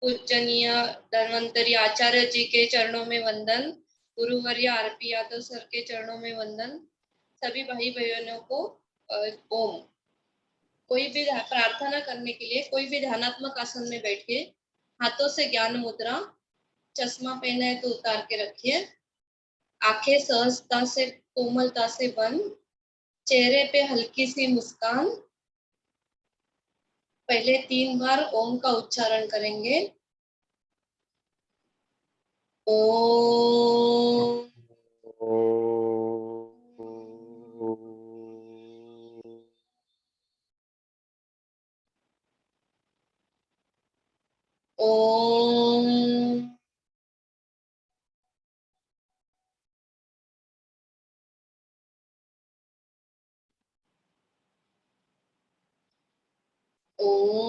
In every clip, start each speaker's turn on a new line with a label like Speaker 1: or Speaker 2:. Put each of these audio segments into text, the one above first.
Speaker 1: पूजनीय धन्वंतरी आचार्य जी के चरणों में वंदन, गुरुवर्य आरपी यादव सर के चरणों में वंदन। सभी भाई बहनों को ओम। कोई भी प्रार्थना करने के लिए कोई भी ध्यानात्मक आसन में बैठिए, हाथों से ज्ञान मुद्रा, चश्मा पहना है तो उतार के रखिए, आंखें सहजता से कोमलता से बंद, चेहरे पे हल्की सी मुस्कान। पहले 3 बार ओम का उच्चारण करेंगे। ओम। ओम। ओम।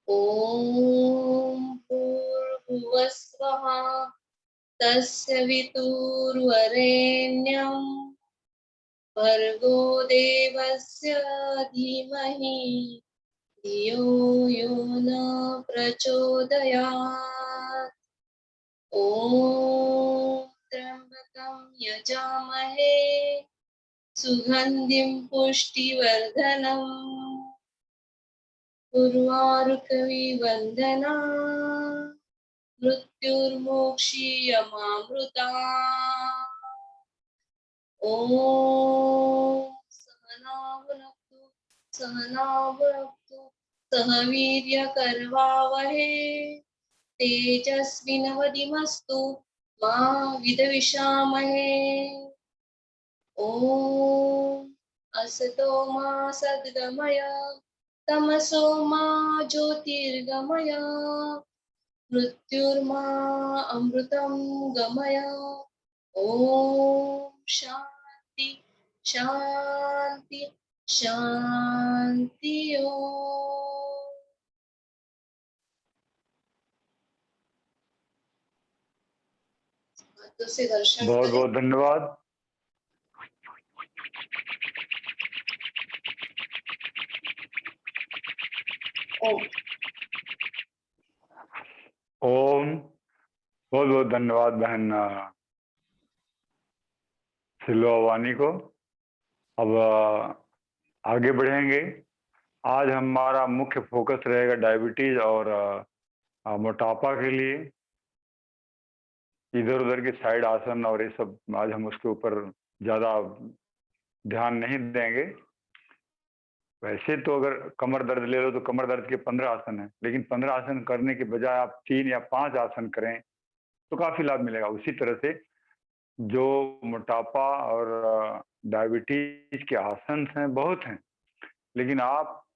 Speaker 1: ओम भूर्भुवस्वः तस्य वितुर्वरेण्यं भर्गो देवस्य धीमहि धियो यो न प्रचोदयात्। ॐ त्र्यम्बकं यजामहे सुगन्धिं पुष्टिवर्धनम् उर्वारुकविवन्दना मृत्युर्मोक्षीयमामृता। ॐ सहनाववतु सहनाववतु सह वीर्यकरवावहै तेजस्विनवदिमस्तु मा विद्विषामहे। ॐ असतो मा सद्गमय तमसो मा ज्योतिर्गमय मृत्युर्मा अमृतं गमय। ॐ शान्ति शान्ति शान्ति। तो से दर्शन
Speaker 2: बहुत
Speaker 1: करें।
Speaker 2: बहुत धन्यवाद।
Speaker 1: ओम।
Speaker 2: ओम। बहुत बहुत धन्यवाद बहन सिल्वा वानी को। अब आगे बढ़ेंगे। आज हमारा मुख्य फोकस रहेगा डायबिटीज और मोटापा के लिए। इधर उधर के साइड आसन और ये सब आज हम उसके ऊपर ज़्यादा ध्यान नहीं देंगे। वैसे तो अगर कमर दर्द ले लो तो कमर दर्द के 15 आसन हैं, लेकिन 15 आसन करने के बजाय आप 3 या 5 आसन करें तो काफ़ी लाभ मिलेगा। उसी तरह से जो मोटापा और डायबिटीज के आसन हैं बहुत हैं, लेकिन आप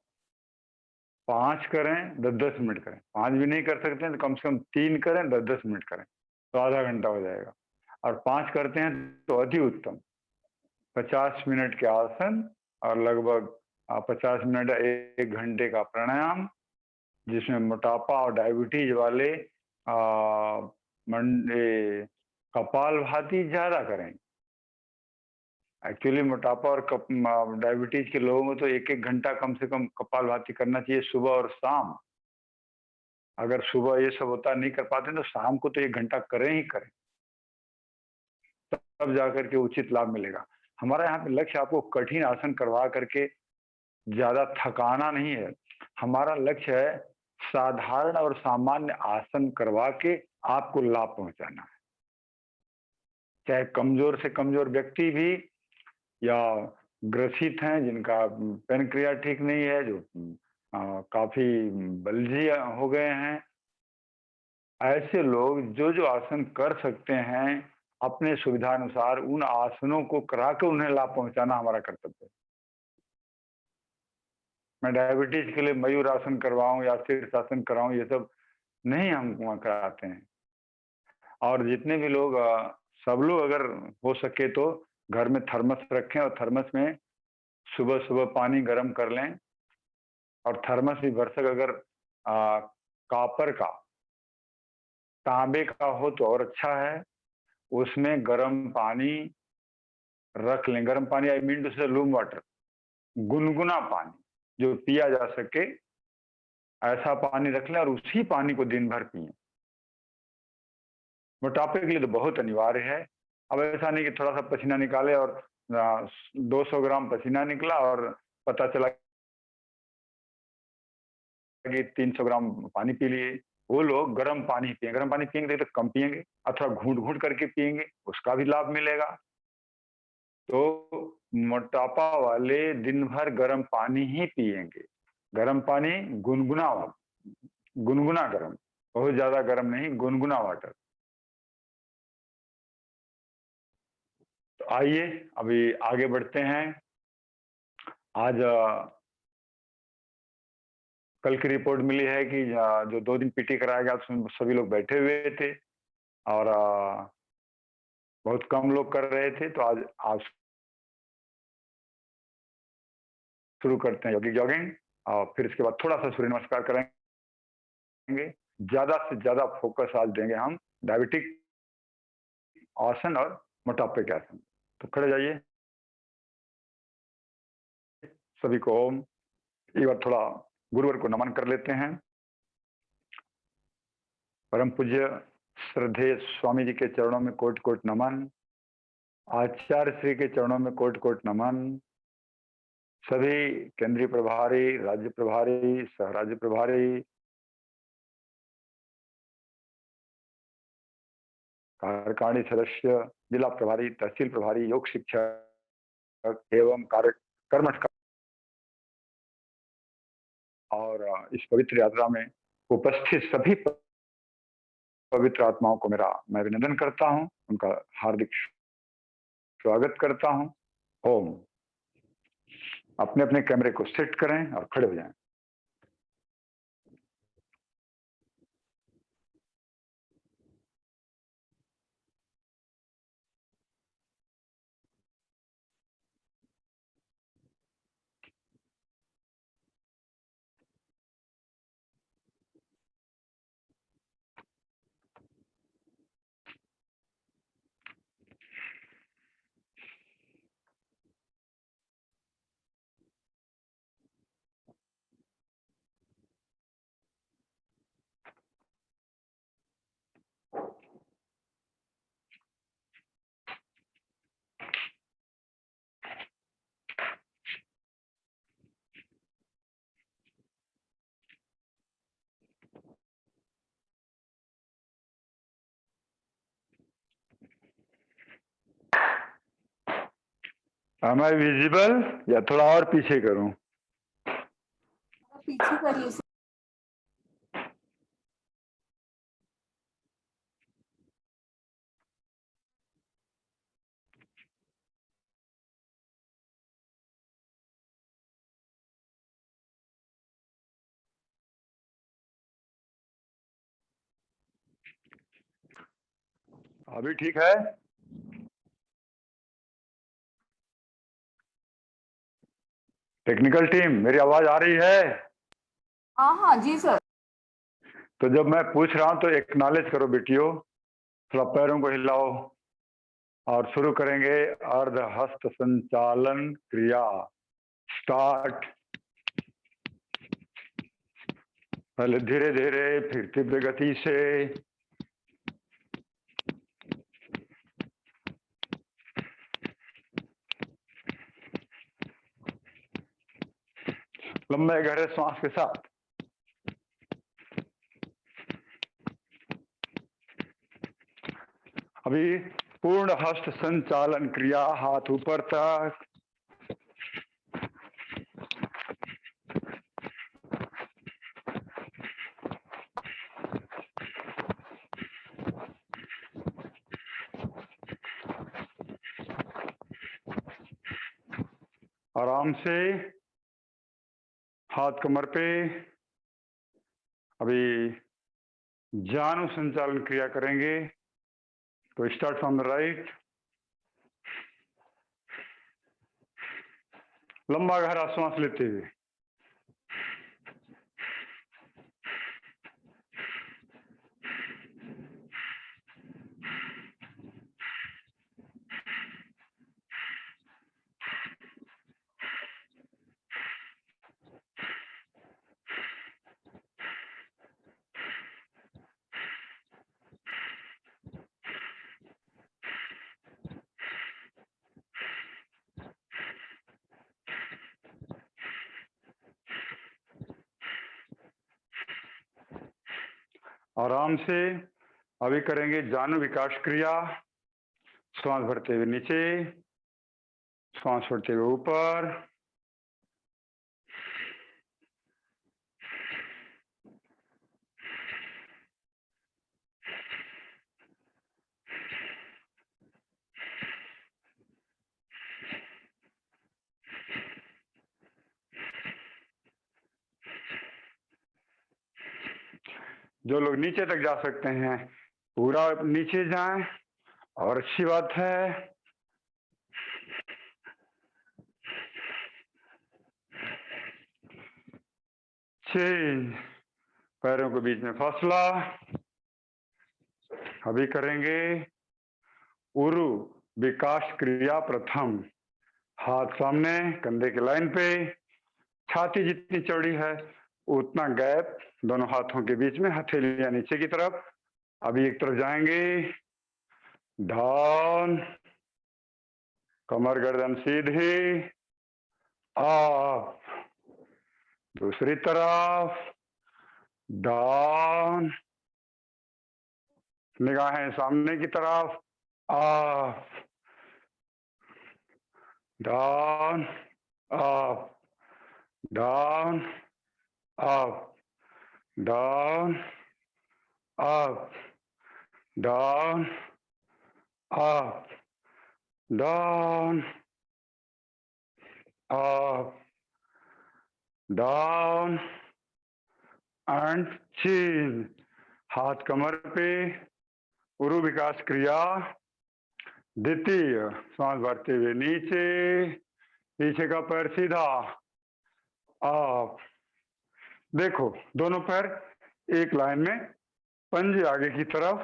Speaker 2: 5 करें 10-10 मिनट करें। 5 भी नहीं कर सकते हैं तो कम से कम 3 करें 10-10 मिनट करें तो आधा घंटा हो जाएगा। और 5 करते हैं तो अति उत्तम। 50 मिनट के आसन और लगभग 50 मिनट 1 घंटे का प्राणायाम, जिसमें मोटापा और डायबिटीज वाले कपालभाति ज़्यादा करें। एक्चुअली मोटापा और डायबिटीज के लोगों में तो 1-1 घंटा कम से कम कपालभाति करना चाहिए, सुबह और शाम। अगर सुबह ये सब होता नहीं कर पाते तो शाम को तो 1 घंटा करें ही करें, तब जाकर के उचित लाभ मिलेगा। हमारा यहाँ पे लक्ष्य आपको कठिन आसन करवा करके ज़्यादा थकाना नहीं है। हमारा लक्ष्य है साधारण और सामान्य आसन करवा के आपको लाभ पहुंचाना है। चाहे कमजोर से कमजोर व्यक्ति भी, या ग्रसित हैं जिनका पेनक्रिया ठीक नहीं है, जो काफी बल्जी हो गए हैं, ऐसे लोग जो जो आसन कर सकते हैं अपने सुविधानुसार उन आसनों को करा के उन्हें लाभ पहुंचाना हमारा कर्तव्य है। मैं डायबिटीज के लिए मयूर आसन करवाऊं या शीर्षासन कराऊं, ये सब नहीं हम वहाँ कराते हैं। और जितने भी लोग सब लोग अगर हो सके तो घर में थर्मस रखें और थर्मस में सुबह सुबह पानी गर्म कर लें। और थर्मस भी भरसक अगर कापर का तांबे का हो तो और अच्छा है, उसमें गर्म पानी रख लें। गर्म पानी आई मीन टू से लूम वाटर, गुनगुना पानी जो पिया जा सके, ऐसा पानी रख लें और उसी पानी को दिन भर पिए। मोटापे के लिए तो बहुत अनिवार्य है। अब ऐसा नहीं कि थोड़ा सा पसीना निकाले और 200 ग्राम पसीना निकला और पता चला कि 300 ग्राम पानी पी लिए। वो लोग गर्म पानी पिए, गर्म पानी पियेंगे तो कम पियेंगे, अथवा घूंट घूंट करके पियेंगे, उसका भी लाभ मिलेगा। तो मोटापा वाले दिन भर गर्म पानी ही पियेंगे। गर्म पानी गुनगुना, गुनगुना गर्म, बहुत ज्यादा गर्म नहीं, गुनगुना वाटर। तो आइए अभी आगे बढ़ते हैं। आज कल की रिपोर्ट मिली है कि जो 2 दिन पीटी कराया गया उसमें सभी लोग बैठे हुए थे और बहुत कम लोग कर रहे थे। तो आज शुरू करते हैं योगिक जॉगिंग और फिर इसके बाद थोड़ा सा सूर्य नमस्कार करेंगे। ज्यादा से ज्यादा फोकस आज देंगे हम डायबिटिक आसन और मोटापे के आसन। तो खड़े जाइए सभी को। ओम। एक बार थोड़ा गुरुवर को नमन कर लेते हैं। परम पूज्य श्रद्धेय स्वामी जी के चरणों में कोट कोट नमन। आचार्य श्री के चरणों में कोट कोट नमन। सभी केंद्रीय प्रभारी, राज्य प्रभारी, सह राज्य प्रभारी, कार्यकारिणी सदस्य, जिला प्रभारी, तहसील प्रभारी, योग शिक्षक एवं कर्मठ और इस पवित्र यात्रा में उपस्थित सभी पवित्र आत्माओं को मैं अभिनंदन करता हूं, उनका हार्दिक स्वागत करता हूं। ओम। अपने अपने कैमरे को सेट करें और खड़े हो जाएं। Am I visible या थोड़ा और पीछे करूं?
Speaker 3: पीछे करिए।
Speaker 2: अभी ठीक है? टेक्निकल टीम, मेरी आवाज आ रही है?
Speaker 3: हाँ हाँ जी सर।
Speaker 2: तो जब मैं पूछ रहा हूं तो एक्नॉलेज करो बेटियों, थोड़ा पैरों को हिलाओ और शुरू करेंगे अर्ध हस्त संचालन क्रिया। स्टार्ट। पहले धीरे धीरे, फिर तीव्र गति से। लंबे गहरे श्वास के साथ। अभी पूर्ण हस्त संचालन क्रिया, हाथ ऊपर तक। आराम से हाथ कमर पे। अभी जानु संचालन क्रिया करेंगे। तो स्टार्ट फ्रॉम द राइट। लंबा गहरा श्वास लेते हुए आराम से। अभी करेंगे जानु विकास क्रिया। श्वास भरते हुए नीचे, श्वास छोड़ते हुए ऊपर। जो लोग नीचे तक जा सकते हैं पूरा नीचे जाएं, और अच्छी बात है। चेंज, पैरों के बीच में फासला। अभी करेंगे उरु विकास क्रिया प्रथम। हाथ सामने, कंधे के लाइन पे, छाती जितनी चौड़ी है उतना गैप दोनों हाथों के बीच में, हथेलियां नीचे की तरफ। अभी एक तरफ जाएंगे, डाउन, कमर गर्दन सीधी, अप। दूसरी तरफ, डाउन, निगाहें सामने की तरफ, up, down, up, down, up, down, up, down, up, down, up, down and change. हाथ कमर पे, उरु विकास क्रिया द्वितीय। सांस भरते हुए नीचे, पीछे का पैर सीधा, अप। देखो दोनों पैर एक लाइन में, पंजे आगे की तरफ।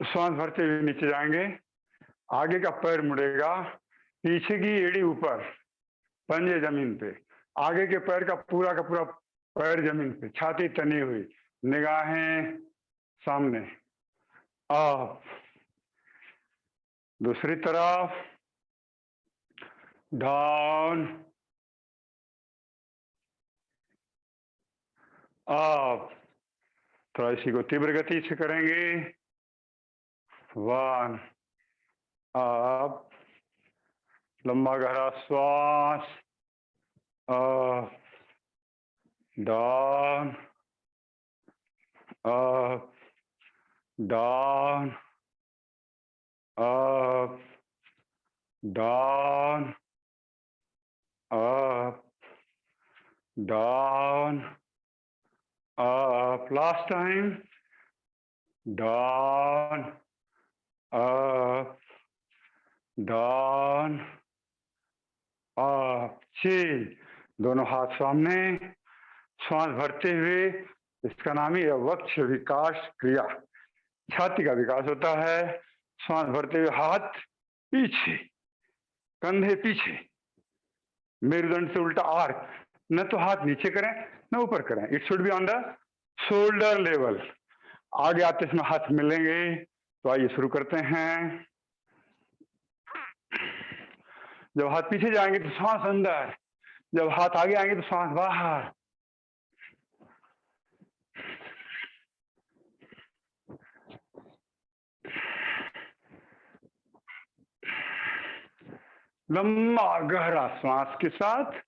Speaker 2: सांस भरते हुए नीचे जाएंगे, आगे का पैर मुड़ेगा, पीछे की एड़ी ऊपर, पंजे जमीन पे, आगे के पैर का पूरा पैर जमीन पे, छाती तनी हुई, निगाहें सामने, अप। दूसरी तरफ, डाउन, अप। थोड़ा इसी को तीव्र गति से करेंगे। 1, अप, लंबा गहरा श्वास, up, down, up, down, up, down, up, down, up. Last time, down, up, down, up. Change, दोनों हाथ सामने, श्वास भरते हुए, इसका नाम ही है वक्ष विकास क्रिया। छाती का विकास होता है। श्वास भरते हुए हाथ पीछे, कंधे पीछे, मेरुदंड से उल्टा आर्क। न तो हाथ नीचे करें न ऊपर करें, it should be on the shoulder level. आगे आते समय हाथ मिलेंगे। तो आइए शुरू करते हैं। जब हाथ पीछे जाएंगे तो सांस अंदर, जब हाथ आगे आएंगे तो सांस बाहर। लंबा गहरा श्वास के साथ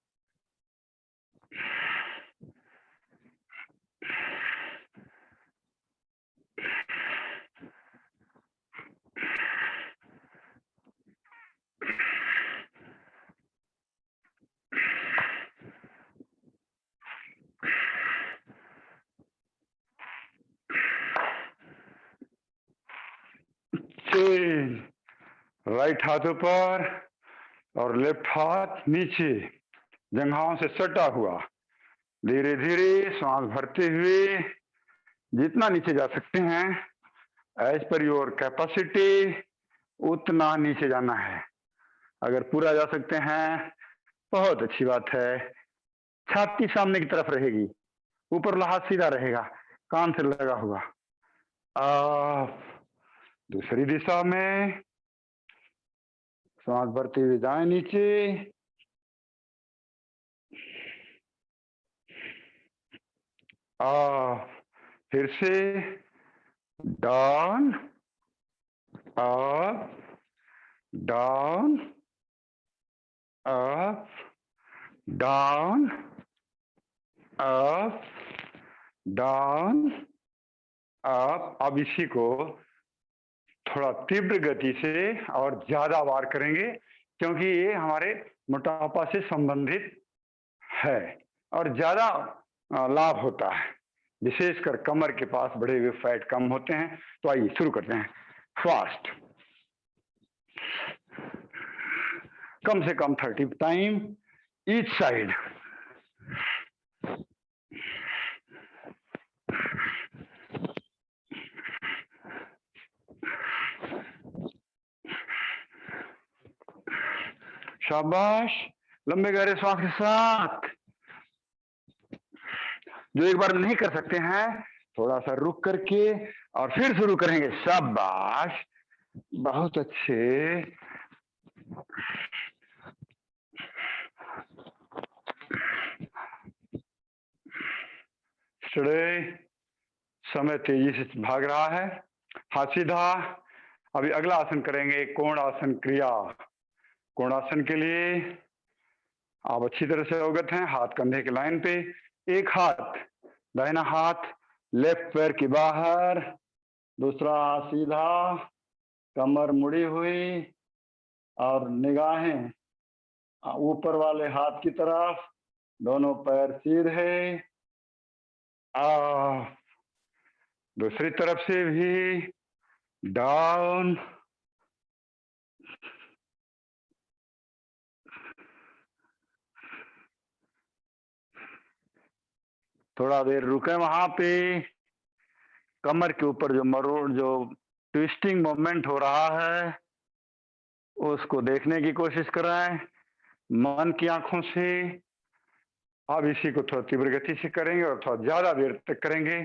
Speaker 2: चेंज, राइट हाथ ऊपर और लेफ्ट हाथ नीचे, जंघाओं से सटा हुआ। धीरे धीरे श्वास भरते हुए जितना नीचे जा सकते हैं, एज पर योर कैपेसिटी, उतना नीचे जाना है। अगर पूरा जा सकते हैं बहुत अच्छी बात है। छाती सामने की तरफ रहेगी, ऊपर वाला हाथ सीधा रहेगा, कान से लगा हुआ। दूसरी दिशा में सांस भरते हुए जाएं नीचे, फिर से down up down up down up down up. अब इसी को थोड़ा तीव्र गति से और ज्यादा बार करेंगे, क्योंकि ये हमारे मोटापा से संबंधित है और ज्यादा लाभ होता है, विशेषकर कमर के पास बढ़े हुए फैट कम होते हैं। तो आइए शुरू करते हैं। फास्ट, कम से कम 30 टाइम ईच साइड। शाबाश, लंबे गहरे श्वास के साथ। जो एक बार नहीं कर सकते हैं, थोड़ा सा रुक करके और फिर शुरू करेंगे। शाबाश, बहुत अच्छे। समय तेजी से भाग रहा है। हाथ सीधा। अभी अगला आसन करेंगे, कोणासन क्रिया। कोणासन के लिए आप अच्छी तरह से अवगत हैं। हाथ कंधे के लाइन पे, एक हाथ दाहिना हाथ लेफ्ट पैर के बाहर, दूसरा हाथ सीधा, कमर मुड़ी हुई और निगाहें ऊपर वाले हाथ की तरफ, दोनों पैर सीधे। दूसरी तरफ से भी डाउन, थोड़ा देर रुके वहां पे। कमर के ऊपर जो ट्विस्टिंग मूवमेंट हो रहा है उसको देखने की कोशिश कराएं मन की आंखों से। अब इसी को थोड़ा तीव्र गति से करेंगे और थोड़ा ज्यादा देर तक करेंगे।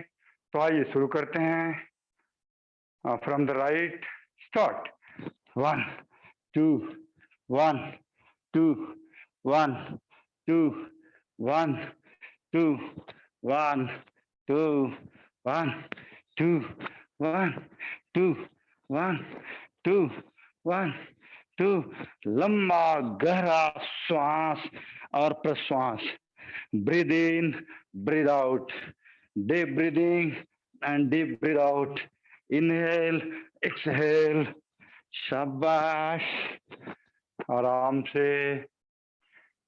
Speaker 2: तो आइए शुरू करते हैं। From the right start. 1 2 1 2 1 2 1 2 1 2 1 2 1 2 1 2 1 2। लंबा गहरा श्वास और प्रश्वास। Breathe in, breathe out, deep breathing and deep breath out. Inhale, exhale. शाबाश। आराम से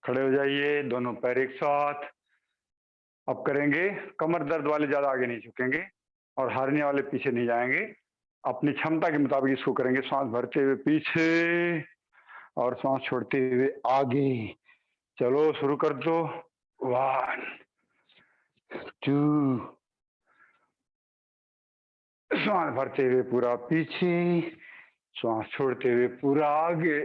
Speaker 2: खड़े हो जाइए, दोनों पैर एक साथ। अब करेंगे, कमर दर्द वाले ज्यादा आगे नहीं झुकेंगे और हारने वाले पीछे नहीं जाएंगे। अपनी क्षमता के मुताबिक इसको करेंगे। सांस भरते हुए पीछे और सांस छोड़ते हुए आगे। चलो शुरू कर दो। 1 2, सांस भरते हुए पूरा पीछे, सांस छोड़ते हुए पूरा आगे।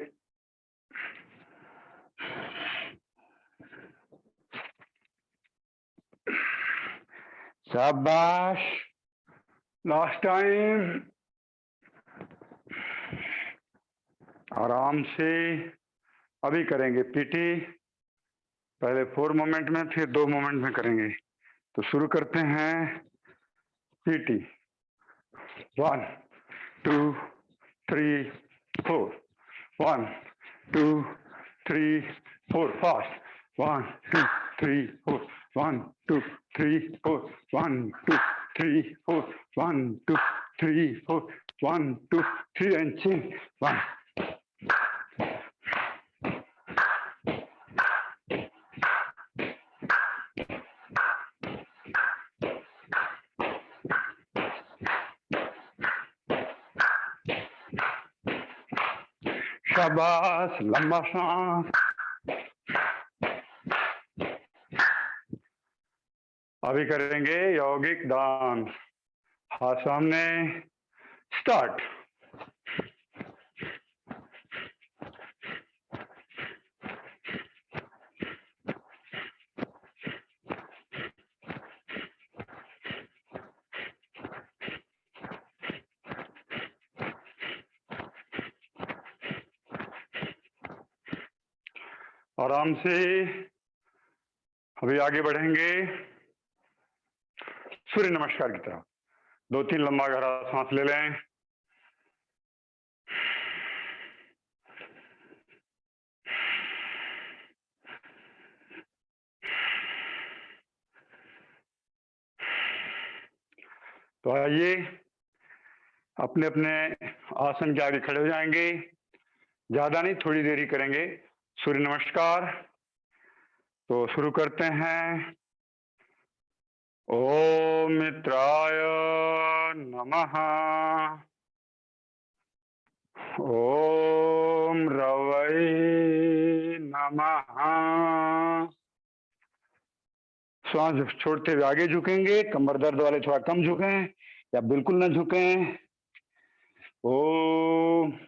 Speaker 2: शाबाश। Last time. आराम से। अभी करेंगे पीटी, पहले 4 मोमेंट में फिर 2 मोमेंट में करेंगे। तो शुरू करते हैं पीटी। 1 2 3 4। 1 2 3 4। फास्ट। 1 2 3 4। 1 2 3 4। 1 2 3 4। 1 2 3 4। 1 2 3 and change. 1 शाबाश। लंबा सांस। अभी करेंगे यौगिक डांस। हाथ सामने। स्टार्ट। आराम से अभी आगे बढ़ेंगे। सूर्य नमस्कार की तरफ 2-3 लंबा गहरा सांस ले लें। तो आइए अपने अपने आसन के आगे खड़े हो जाएंगे। ज्यादा नहीं, थोड़ी देर ही करेंगे सूर्य नमस्कार। तो शुरू करते हैं। ओम मित्राय नमः। ओम रवै नमः। श्वास छोड़ते हुए आगे झुकेंगे। कमर दर्द वाले थोड़ा कम झुकें या बिल्कुल न झुकें। ओम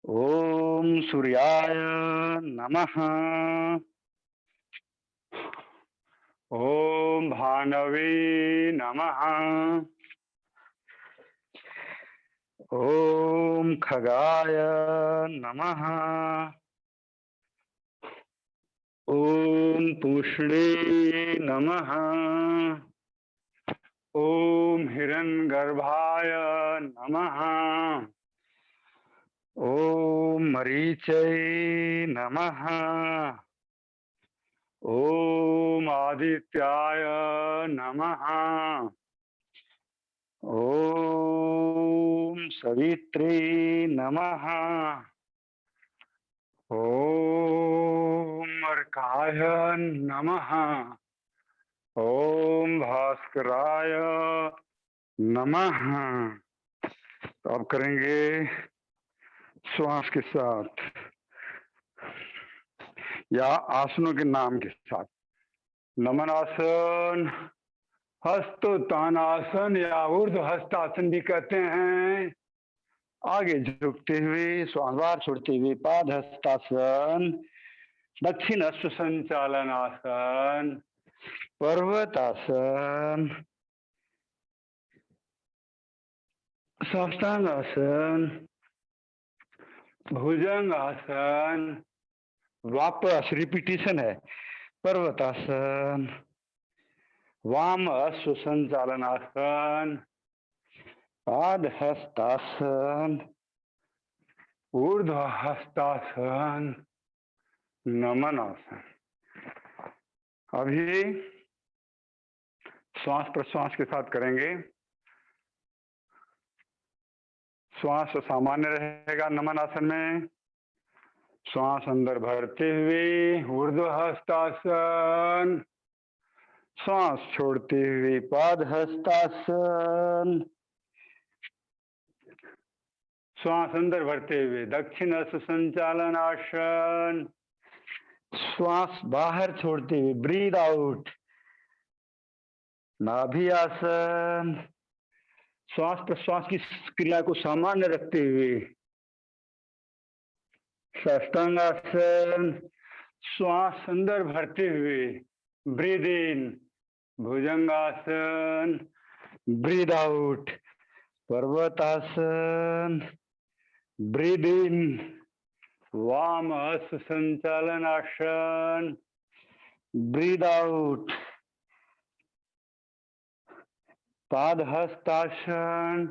Speaker 2: ओम सूर्याय नमः। ओम भानवे नमः। ओम खगाय नमः। ओम पूष्णे नमः। ओम हिरण्यगर्भाय नमः। ओम मरीचै नमः। ओम आदित्याय नमः। ओम सवित्रे नमः। ओम अर्काय नमः। ओम भास्कराय नमः। तो अब करेंगे श्वास के साथ या आसनों के नाम के साथ। नमनासन, हस्तोत्थानासन या ऊर्ध्व हस्तासन भी कहते हैं। आगे झुकते हुए श्वास बाहर छोड़ते हुए पाद हस्तासन, दक्षिण अश्व संचालन आसन, पर्वतासन, साष्टांगासन, भुजंगासन, वापस रिपीटिशन है। पर्वतासन, वाम अश्व संचालन आसन, पाद हस्तासन, ऊर्ध्व हस्तासन, नमन आसन। अभी श्वास प्रश्वास के साथ करेंगे। श्वास सामान्य रहेगा नमन आसन में। श्वास अंदर भरते हुए ऊर्ध्व हस्तासन, श्वास छोड़ते हुए पाद हस्तासन, श्वास अंदर भरते हुए दक्षिण अश्व संचालन आसन, श्वास बाहर छोड़ते हुए ब्रीद आउट नाभि आसन, श्वास प्रश्वास की क्रिया को सामान्य रखते हुए साष्टांगासन, श्वास अंदर भरते हुए ब्रीद इन भुजंगासन, ब्रीद आउट पर्वतासन, ब्रीद इन वाम अश्व संचालन आसन, ब्रीद आउट पाद हस्तासन,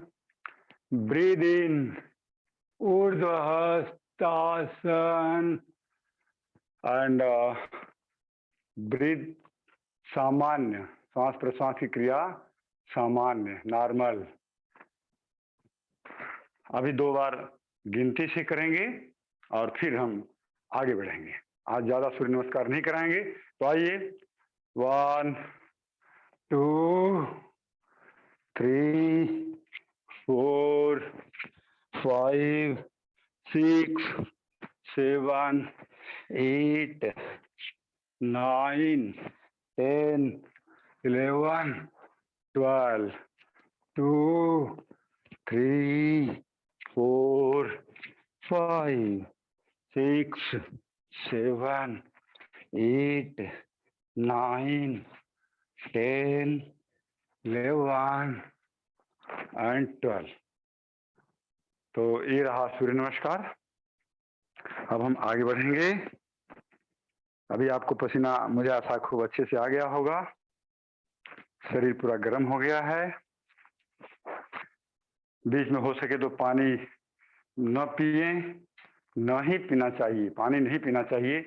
Speaker 2: ब्रीद इन ऊर्ध्व हस्तासन एंड ब्रीद सामान्य। श्वास प्रश्वास की क्रिया सामान्य नॉर्मल। अभी 2 बार गिनती से करेंगे और फिर हम आगे बढ़ेंगे। आज ज्यादा सूर्य नमस्कार नहीं कराएंगे। तो आइए 1 2 3 4 5 6 7 8 9 10 11 12 2 3 4 5 6 7 8 9 10 11 एंड 12। तो ये रहा सूर्य नमस्कार। अब हम आगे बढ़ेंगे। अभी आपको पसीना मुझे आशा खूब अच्छे से आ गया होगा। शरीर पूरा गर्म हो गया है। बीच में हो सके तो पानी न पिए, न ही पीना चाहिए, पानी नहीं पीना चाहिए।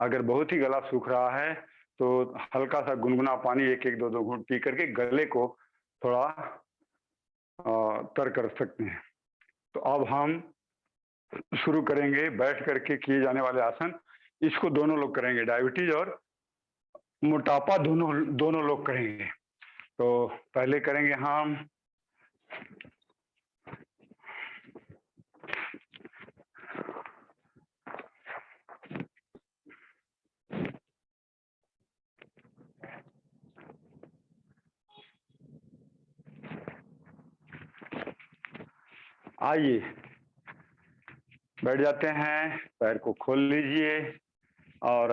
Speaker 2: अगर बहुत ही गला सूख रहा है तो हल्का सा गुनगुना पानी एक एक दो दो घूंट पी करके गले को थोड़ा तर कर सकते हैं। तो अब हम शुरू करेंगे बैठ करके किए जाने वाले आसन। इसको दोनों लोग करेंगे, डायबिटीज और मोटापा दोनों लोग करेंगे। तो पहले करेंगे हम आइए बैठ जाते हैं, पैर को खोल लीजिए और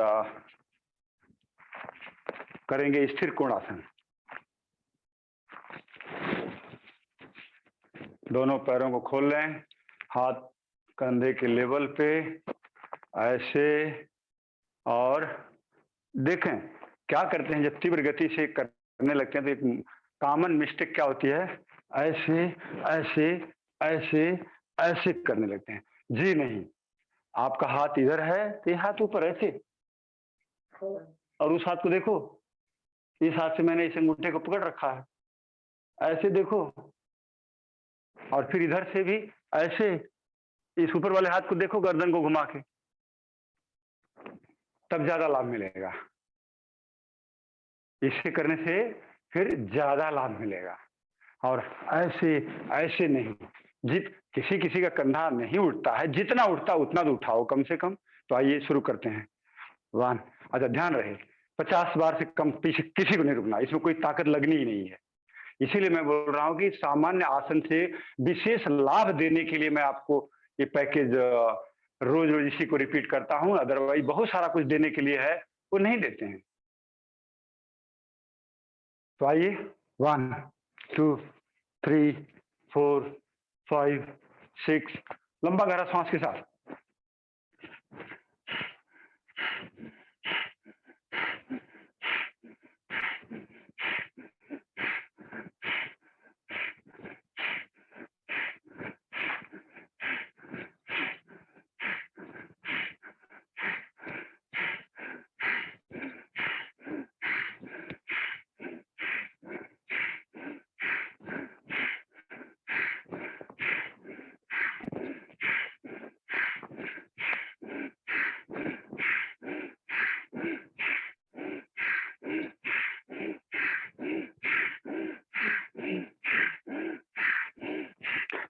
Speaker 2: करेंगे स्थिर कोणासन। दोनों पैरों को खोल लें, हाथ कंधे के लेवल पे ऐसे, और देखें क्या करते हैं जब तीव्र गति से करने लगते हैं तो एक कॉमन मिस्टेक क्या होती है, ऐसे ऐसे ऐसे ऐसे करने लगते हैं। जी नहीं, आपका हाथ इधर है तो ये हाथ ऊपर ऐसे, और उस हाथ को देखो, इस हाथ से मैंने इस अंगूठे को पकड़ रखा है, ऐसे देखो, और फिर इधर से भी ऐसे, इस ऊपर वाले हाथ को देखो गर्दन को घुमा के, तब ज्यादा लाभ मिलेगा। इसे करने से फिर ज्यादा लाभ मिलेगा। और ऐसे ऐसे नहीं, किसी किसी का कंधा नहीं उठता है, जितना उठता उतना तो उठाओ कम से कम। तो आइए शुरू करते हैं। 1, अच्छा ध्यान रहे 50 बार से कम पीछे किसी को नहीं रुकना, इसमें कोई ताकत लगनी ही नहीं है। इसीलिए मैं बोल रहा हूं कि सामान्य आसन से विशेष लाभ देने के लिए मैं आपको ये पैकेज रोज रोज इसी को रिपीट करता हूं। अदरवाइज बहुत सारा कुछ देने के लिए है वो नहीं देते हैं। तो आइए 1 2 3 4 5 6, लंबा गहरा सांस के साथ।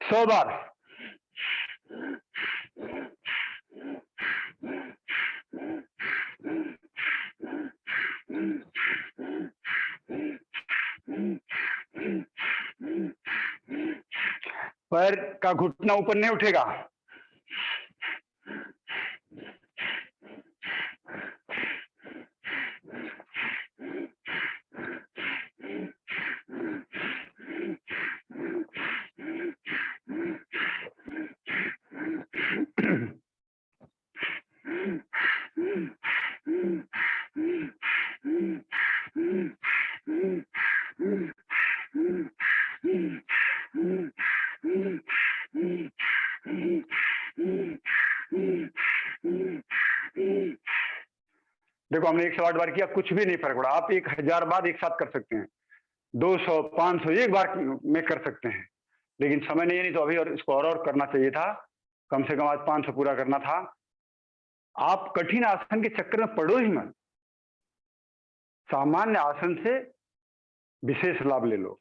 Speaker 2: सौ बार। पैर का घुटना ऊपर नहीं उठेगा। देखो हमने 108 बार किया, कुछ भी नहीं फर्क पड़ा। आप 1000 बार एक साथ कर सकते हैं, 200 500 एक बार में कर सकते हैं, लेकिन समय नहीं तो अभी और इसको और करना चाहिए था। कम से कम आज 500 पूरा करना था। आप कठिन आसन के चक्कर में पड़ो ही मत, सामान्य आसन से विशेष लाभ ले लो।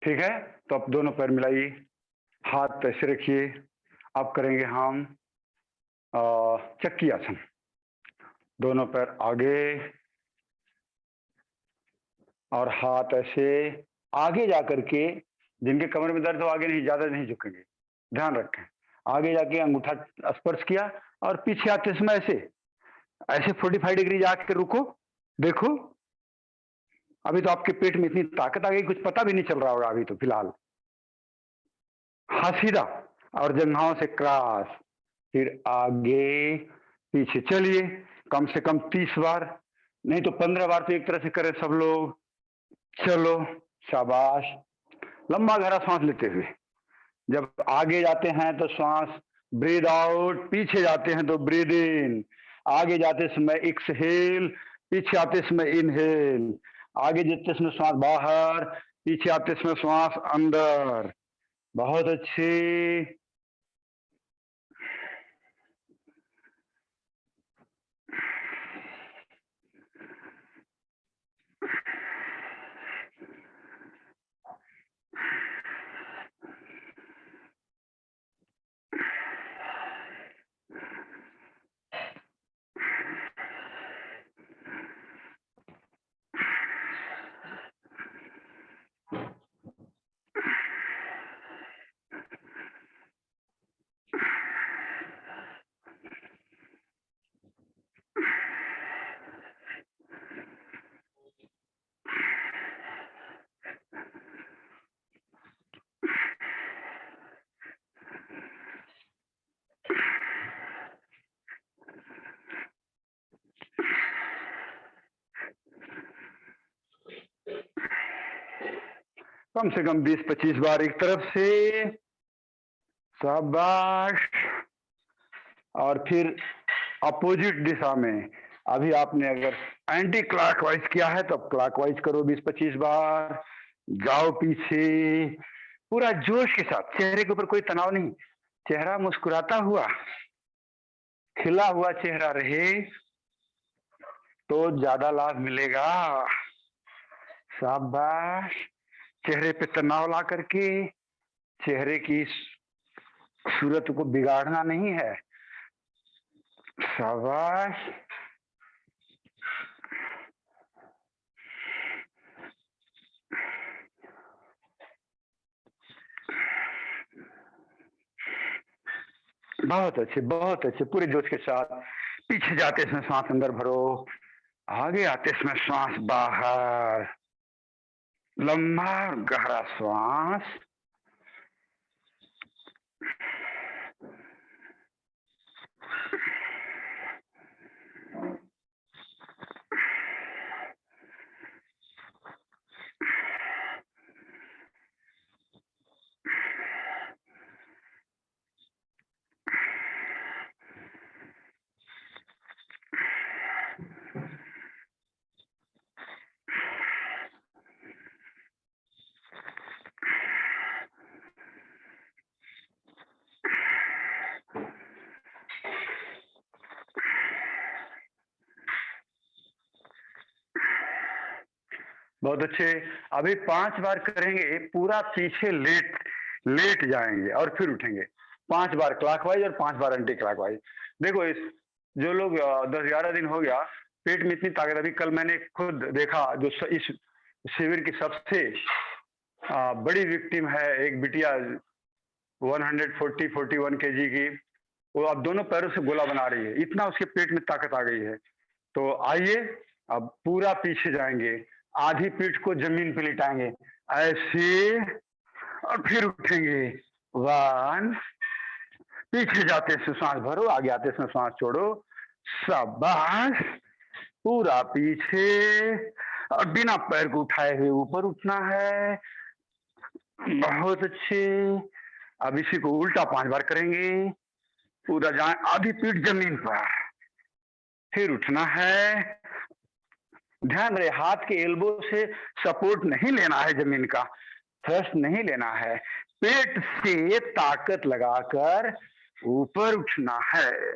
Speaker 2: ठीक है, तो अब दोनों पैर मिलाइए, हाथ ऐसे रखिए। अब करेंगे हम चक्की आसन। दोनों पैर आगे और हाथ ऐसे आगे जाकर के, जिनके कमर में दर्द हो आगे नहीं, ज्यादा नहीं झुकेंगे, ध्यान रखें। आगे जाके अंगूठा स्पर्श किया और पीछे आते समय ऐसे ऐसे 45 डिग्री जाके रुको। देखो अभी तो आपके पेट में इतनी ताकत आ गई, कुछ पता भी नहीं चल रहा होगा अभी तो फिलहाल। हाथ सीधा और जंघाओं से क्रॉस, फिर आगे पीछे चलिए कम से कम 30 बार, नहीं तो 15 बार तो एक तरह से करें सब लोग। चलो, शाबाश। लंबा गहरा सांस लेते हुए जब आगे जाते हैं तो श्वास ब्रीद आउट, पीछे जाते हैं तो ब्रीद इन, आगे जाते समय एक्सहेल, पीछे आते समय इनहेल, आगे जाते समय श्वास बाहर, पीछे आते समय श्वास अंदर। बहुत अच्छे। कम से कम 20-25 बार एक तरफ से। शाबाश। और फिर अपोजिट दिशा में, अभी आपने अगर एंटी क्लॉकवाइज किया है तो अब क्लॉकवाइज करो 20-25 बार। जाओ पीछे, पूरा जोश के साथ, चेहरे के ऊपर कोई तनाव नहीं, चेहरा मुस्कुराता हुआ, खिला हुआ चेहरा रहे तो ज्यादा लाभ मिलेगा। शाबाश। चेहरे पे तनाव ला करके चेहरे की सूरत को बिगाड़ना नहीं है। शाबाश। बहुत अच्छे, बहुत अच्छे। पूरे जोश के साथ पीछे जाते समय सांस अंदर भरो, आगे आते समय श्वास बाहर, लंबा गहरा श्वास। बहुत अच्छे। अभी 5 बार करेंगे, पूरा पीछे लेट लेट जाएंगे और फिर उठेंगे। 5 बार क्लॉकवाइज और 5 बार एंटी क्लॉकवाइज। देखो, इस जो लोग 10-11 दिन हो गया पेट में इतनी ताकत, अभी कल मैंने खुद देखा, जो इस शिविर की सबसे बड़ी विक्टिम है, एक बिटिया 141 केजी की, वो अब दोनों पैरों से गोला बना रही है, इतना उसके पेट में ताकत आ गई है। तो आइए अब पूरा पीछे जाएंगे, आधी पीठ को जमीन पे लिटाएंगे ऐसे और फिर उठेंगे। 1, पीछे जाते से सांस भरो, आगे आते से सांस छोड़ो। शाबाश। पूरा पीछे और बिना पैर को उठाए हुए ऊपर उठना है। बहुत अच्छे। अब इसी को उल्टा 5 बार करेंगे, पूरा जाए, आधी पीठ जमीन पर, फिर उठना है। ध्यान रहे, हाथ के एल्बो से सपोर्ट नहीं लेना है, जमीन का थ्रस्ट नहीं लेना है, पेट से ताकत लगाकर ऊपर उठना है।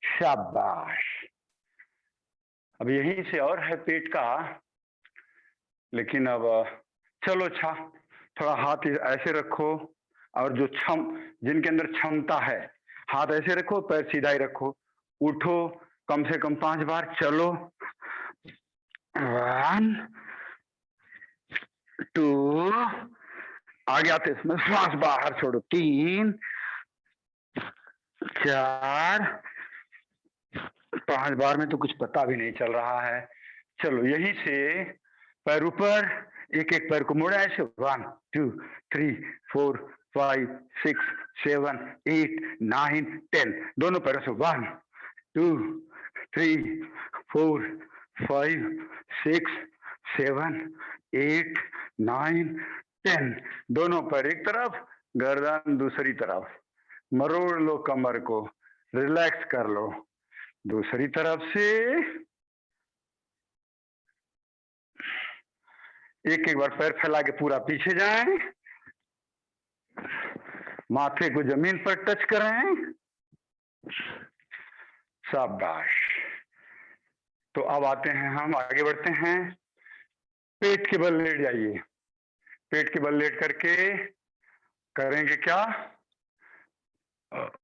Speaker 2: शाबाश। अब यहीं से और है पेट का, लेकिन अब चलो, अच्छा थोड़ा हाथ ऐसे रखो, और जो जिनके अंदर क्षमता है, हाथ ऐसे रखो, पैर सीधा ही रखो, उठो कम से कम 5 बार। चलो, 1, 2, आगे आते इसमें श्वास बाहर छोड़ो, 3, 4, 5 बार में तो कुछ पता भी नहीं चल रहा है। चलो, यहीं से पैर ऊपर, एक एक पैर को मोड़ा ऐसे, 1, 2, 3, 4, 5, 6, 7, 8, 9, 10, दोनों पैरों से 1, 2, 3, 4, 5, 6, 7, 8, 9, 10। दोनों पर एक तरफ, गर्दन दूसरी तरफ। मरोड़ लो कमर को, रिलैक्स कर लो। दूसरी तरफ से एक एक बार पैर फैला के पूरा पीछे जाएं, माथे को जमीन पर टच करें। शाबाश। तो अब आते हैं, हम आगे बढ़ते हैं। पेट के बल लेट जाइए। पेट के बल लेट करके करेंगे क्या?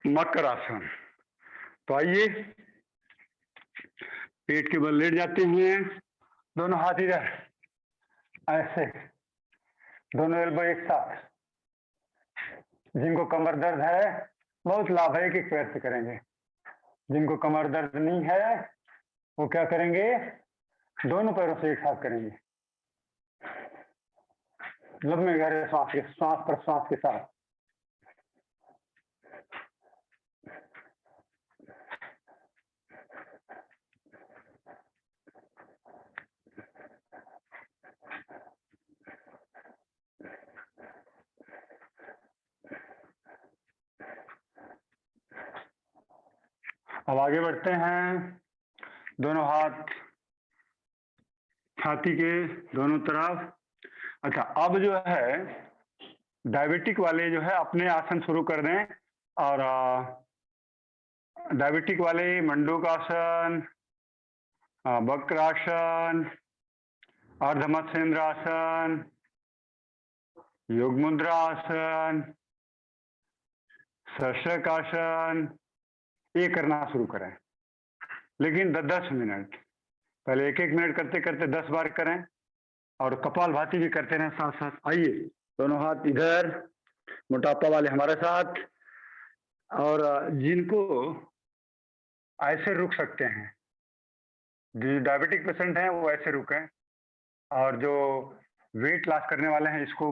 Speaker 2: मकर आसन। तो आइए, पेट के बल लेट जाते हैं, दोनों हाथ इधर ऐसे, दोनों एल्बो एक साथ। जिनको कमर दर्द है, बहुत लाभ है, एक एक पैर से करेंगे। जिनको कमर दर्द नहीं है, वो क्या करेंगे? दोनों पैरों से एक साथ करेंगे, लंबे गहरे श्वास प्रश्वास के साथ। अब आगे बढ़ते हैं। दोनों हाथ छाती के दोनों तरफ। अच्छा, अब जो है डायबिटिक वाले जो है अपने आसन शुरू कर दें। और डायबिटिक वाले मंडूकासन, वक्रासन, अर्धमत्स्येंद्रासन, योग मुद्रा आसन, षट्कासन, ये करना शुरू करें। लेकिन 10-10 मिनट, पहले 1-1 मिनट करते करते 10 बार करें। और कपालभाति भी करते रहें साथ साथ। आइए, दोनों हाथ इधर, मोटापा वाले हमारे साथ। और जिनको ऐसे रुक सकते हैं, जो डायबिटिक पेशेंट हैं, वो ऐसे रुकें। और जो वेट लॉस करने वाले हैं, इसको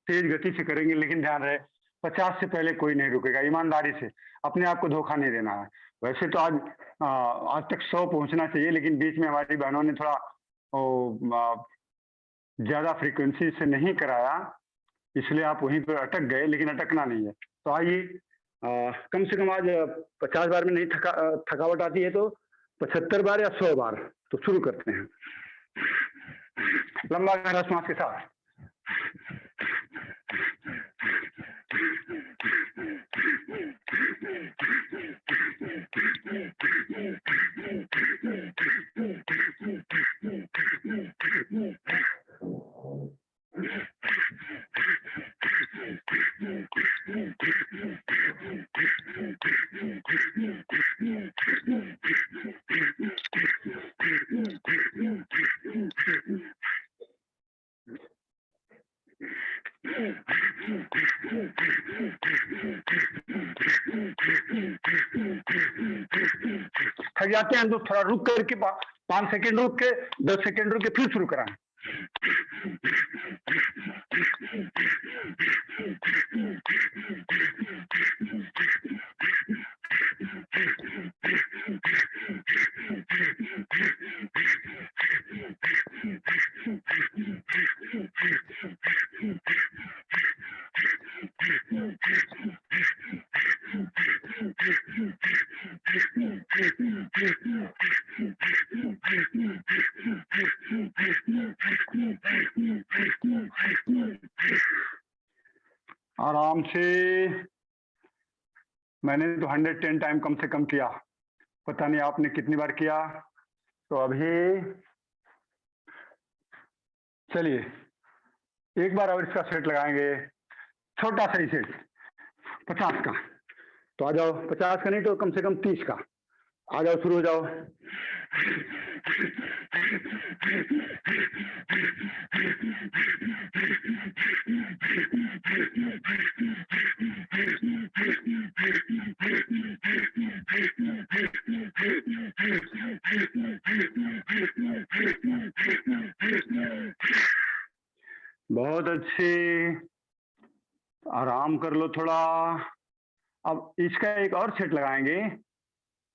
Speaker 2: तेज गति से करेंगे, लेकिन ध्यान रहे 50 से पहले कोई नहीं रुकेगा। ईमानदारी से, अपने आप को धोखा नहीं देना है। वैसे तो आज तक 100 पहुंचना चाहिए, लेकिन बीच में हमारी बहनों ने थोड़ा ज्यादा फ्रीक्वेंसी से नहीं कराया, इसलिए आप वहीं पर अटक गए। लेकिन अटकना नहीं है। तो आइए, कम से कम आज 50 बार में नहीं थकावट आती है, तो 75 बार या 100 बार। तो शुरू करते हैं, लंबा गहरा श्वास के साथ। थक जाते हैं तो थोड़ा रुक करके 5 सेकेंड रुक के, 10 सेकेंड रुक के फिर शुरू कराएं। आराम से। मैंने तो 110 टाइम कम से कम किया, पता नहीं आपने कितनी बार किया। तो अभी चलिए एक बार और इसका सेट लगाएंगे, छोटा सा ही सेट 50 का। तो आ जाओ, 50 का नहीं तो कम से कम 30 का। आ जाओ, शुरू हो जाओ। बहुत अच्छे, आराम कर लो थोड़ा। अब इसका एक और सेट लगाएंगे,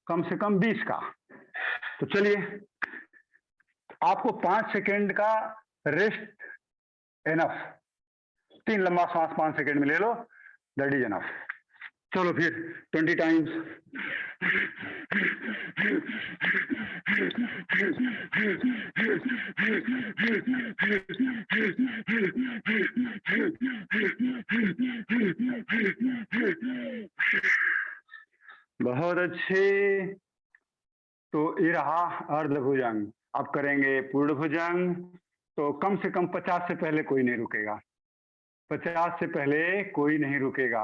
Speaker 2: कम से कम 20 का। तो चलिए आपको 5 सेकेंड का रेस्ट एनफ, 3 लंबा सांस 5 सेकेंड में ले लो, दैट इज एनफ। चलो फिर 20 टाइम्स। बहुत अच्छे। तो ये रहा अर्धभुजंग। अब करेंगे पूर्ण भुजंग। तो कम से कम 50 से पहले कोई नहीं रुकेगा, 50 से पहले कोई नहीं रुकेगा।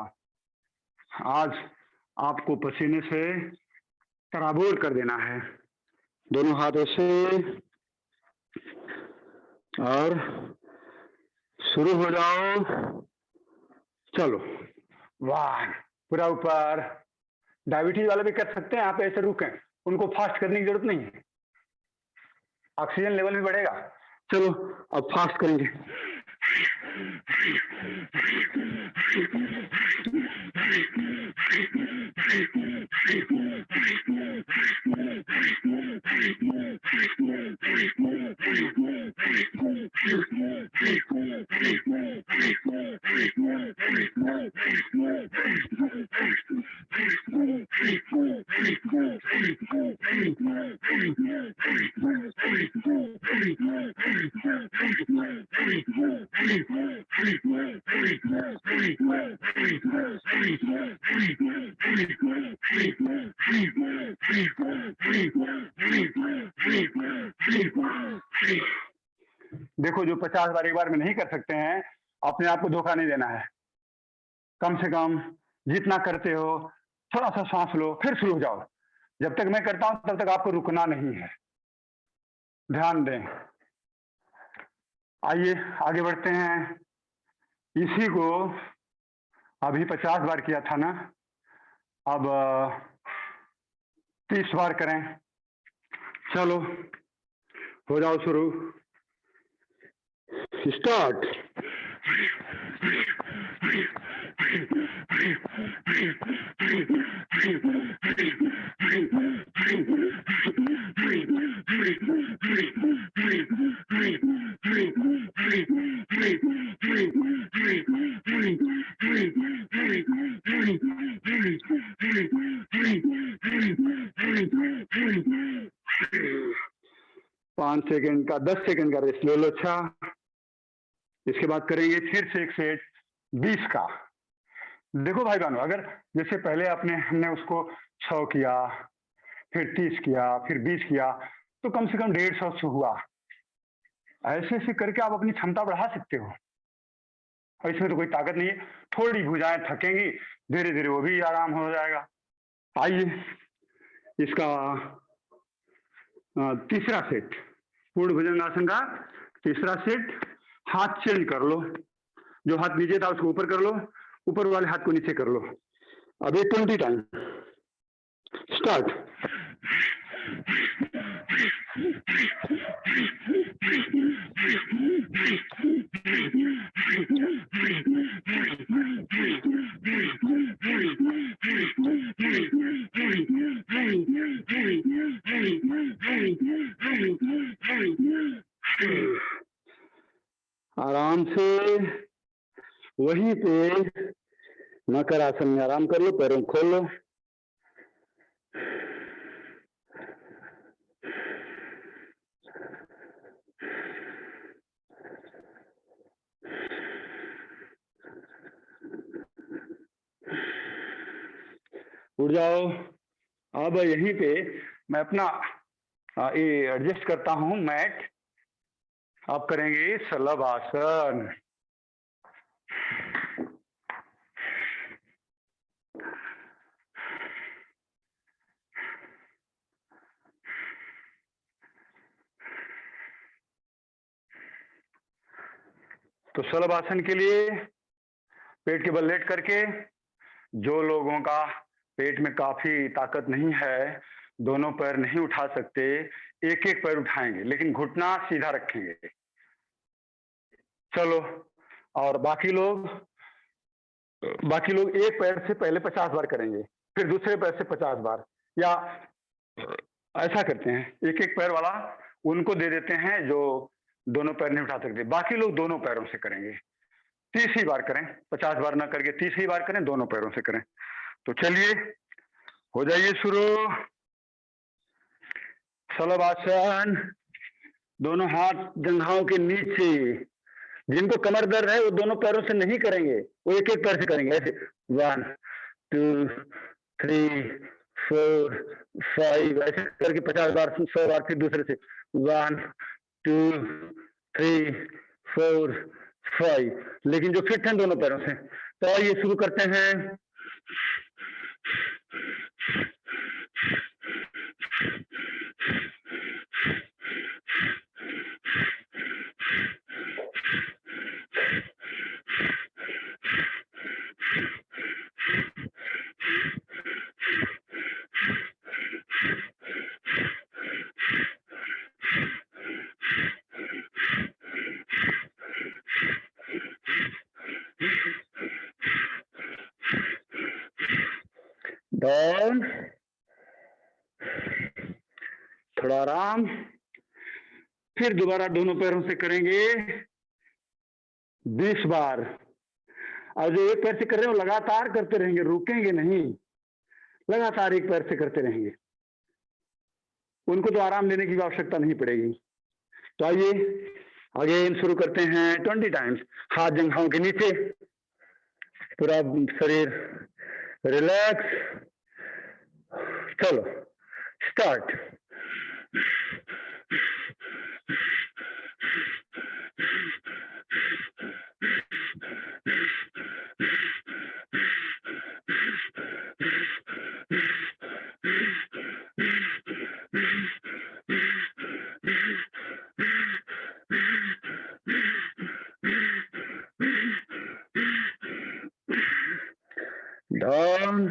Speaker 2: आज आपको पसीने से तराबोर कर देना है, दोनों हाथों से। और शुरू हो जाओ, चलो। वाह, पूरा ऊपर। डायबिटीज वाले भी कर सकते हैं, आप ऐसे रुकें, उनको फास्ट करने की जरूरत नहीं है, ऑक्सीजन लेवल भी बढ़ेगा। चलो अब फास्ट करेंगे। देखो, जो 50 बार एक बार में नहीं कर सकते हैं, अपने आप को धोखा नहीं देना है। कम से कम जितना करते हो थोड़ा सा सांस लो, फिर शुरू हो जाओ। जब तक मैं करता हूं तब तक आपको रुकना नहीं है, ध्यान दें। आइए आगे बढ़ते हैं। इसी को अभी 50 बार किया था ना, अब 30 बार करें। चलो हो जाओ शुरू, स्टार्ट। पांच सेकेंड का 10 सेकेंड का रेस्ट ले लो। अच्छा, इसके बाद करेंगे फिर से एक सेट 20 का। देखो भाई बहनों, अगर जैसे पहले हमने उसको 100 किया, फिर 30 किया, फिर 20 किया, तो कम से कम 150 से हुआ। ऐसे ऐसे करके आप अपनी क्षमता बढ़ा सकते हो, और इसमें तो कोई ताकत नहीं है। थोड़ी भुजाएं थकेंगी, धीरे धीरे वो भी आराम हो जाएगा। आइए इसका तीसरा सेट, पूर्ण भुजंगासन का तीसरा सेट। हाथ चेंज कर लो, जो हाथ नीचे था उसको ऊपर कर लो, ऊपर वाले हाथ को नीचे कर लो। अभी 20 टाइम, स्टार्ट। आराम से वहीं पे मकर आसन में आराम कर लो, पैरों खोल लो। उठ जाओ। अब यहीं पे मैं अपना ये एडजस्ट करता हूं मैट। आप करेंगे शलभ आसन। तो शलभ आसन के लिए पेट के बल लेट करके, जो लोगों का पेट में काफी ताकत नहीं है, दोनों पैर नहीं उठा सकते, एक एक पैर उठाएंगे, लेकिन घुटना सीधा रखेंगे। चलो, और बाकी लोग एक पैर से पहले 50 बार करेंगे, फिर दूसरे पैर से 50 बार, या ऐसा करते हैं, एक एक पैर वाला उनको दे देते हैं जो दोनों पैर नहीं उठा सकते। बाकी लोग दोनों पैरों से करेंगे। 30 ही बार करें, 50 बार ना करके 30 ही बार करें, दोनों पैरों से करें। तो चलिए हो जाइए शुरू। शलभासन, दोनों हाथ जंघाओं के नीचे। जिनको कमर दर्द है वो दोनों पैरों से नहीं करेंगे, वो एक एक पैर से करेंगे ऐसे। 1 2 3 4 5 ऐसे करके 50 बार 100 बार, फिर दूसरे से 1 2 3 4 5। लेकिन जो फिट हैं दोनों पैरों से। तो आइए शुरू करते हैं। डाउन, थोड़ा आराम, फिर दोबारा दोनों पैरों से करेंगे 20 बार। और जो एक पैर से कर रहे हैं वो लगातार करते रहेंगे, रुकेंगे नहीं, लगातार एक पैर से करते रहेंगे। उनको तो आराम लेने की आवश्यकता नहीं पड़ेगी। तो आइए अगेन शुरू करते हैं 20 टाइम्स। हाथ जंघाओं के नीचे, पूरा शरीर रिलैक्स। चलो स्टार्ट। डाउन,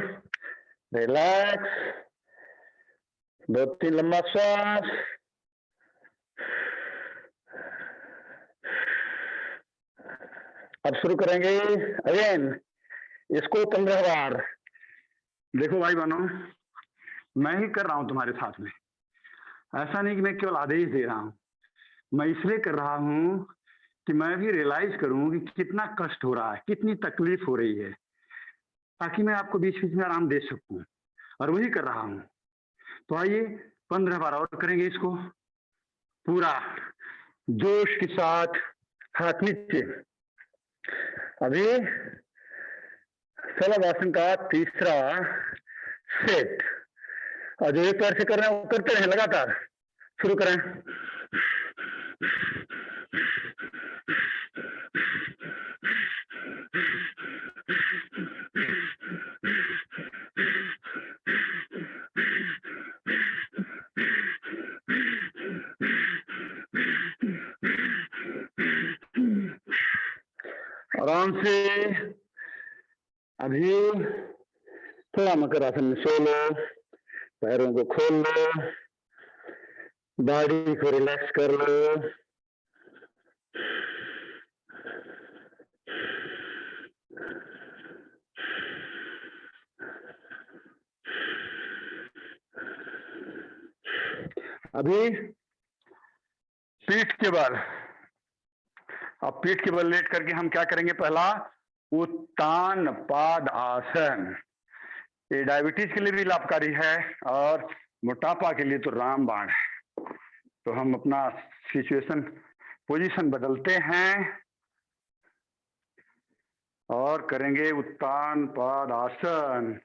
Speaker 2: रिलैक्स, 2-3 लंबा श्वास। अब शुरू करेंगे अगेन इसको 15 बार। देखो भाई बहनों, मैं ही कर रहा हूं तुम्हारे साथ में, ऐसा नहीं कि मैं केवल आदेश दे रहा हूं। मैं इसलिए कर रहा हूं कि मैं भी रियलाइज करूं कि कितना कष्ट हो रहा है, कितनी तकलीफ हो रही है, ताकि मैं आपको बीच बीच में आराम दे सकूं, और वही कर रहा हूं। तो आइए 15 बार और करेंगे इसको पूरा जोश के साथ। हाथ नीचे। अभी शलभासन का तीसरा सेट। और जो एक पैर से कर रहे हैं वो करते रहें लगातार। शुरू करें। आराम से। अभी थोड़ा मकर आसन में सो लो, पैरों को खोल लो, बॉडी को रिलैक्स कर लो। अभी पीठ के बल। अब पीठ के बल लेट करके हम क्या करेंगे? पहला उत्तान पाद आसन। ये डायबिटीज के लिए भी लाभकारी है और मोटापा के लिए तो रामबाण है। तो हम अपना सिचुएशन पोजीशन बदलते हैं और करेंगे उत्तान पाद आसन।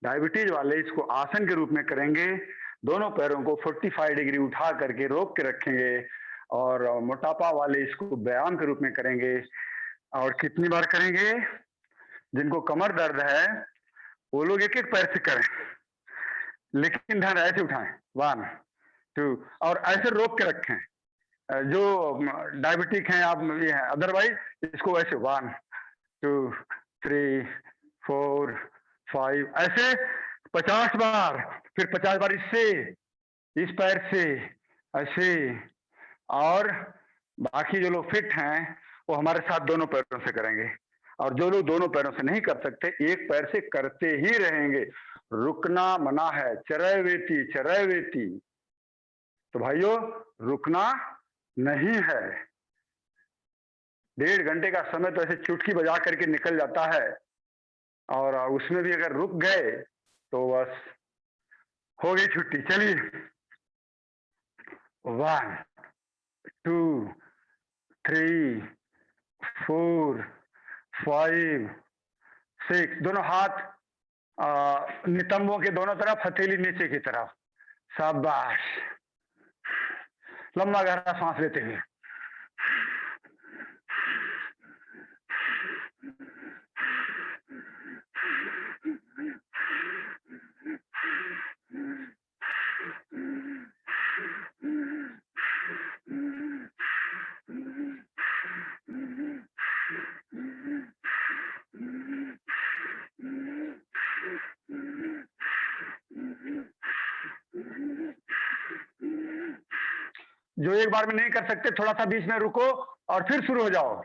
Speaker 2: डायबिटीज वाले इसको आसन के रूप में करेंगे। दोनों पैरों को 45 डिग्री उठा करके रोक के रखेंगे, और मोटापा वाले इसको व्यायाम के रूप में करेंगे। और कितनी बार करेंगे? जिनको कमर दर्द है वो लोग एक एक पैर से करें, लेकिन ध्यान ऐसे उठाएं 1 2 और ऐसे रोक के रखें। जो डायबिटिक हैं आप ये हैं, अदरवाइज इसको ऐसे 1 2 3 4 5 ऐसे 50 बार, फिर 50 बार इससे, इस पैर से ऐसे। और बाकी जो लोग फिट हैं वो हमारे साथ दोनों पैरों से करेंगे, और जो लोग दोनों पैरों से नहीं कर सकते एक पैर से करते ही रहेंगे। रुकना मना है। चरैवेति चरैवेति। तो भाइयों रुकना नहीं है। 1.5 घंटे का समय तो ऐसे चुटकी बजा करके निकल जाता है, और उसमें भी अगर रुक गए तो बस हो गई छुट्टी। चलिए 1 2 3 4 5 6। दोनों हाथ नितंबों के दोनों तरफ, हथेली नीचे की तरफ। शाबाश। लंबा गहरा सांस लेते हुए। जो एक बार में नहीं कर सकते, थोड़ा सा बीच में रुको और फिर शुरू हो जाओ।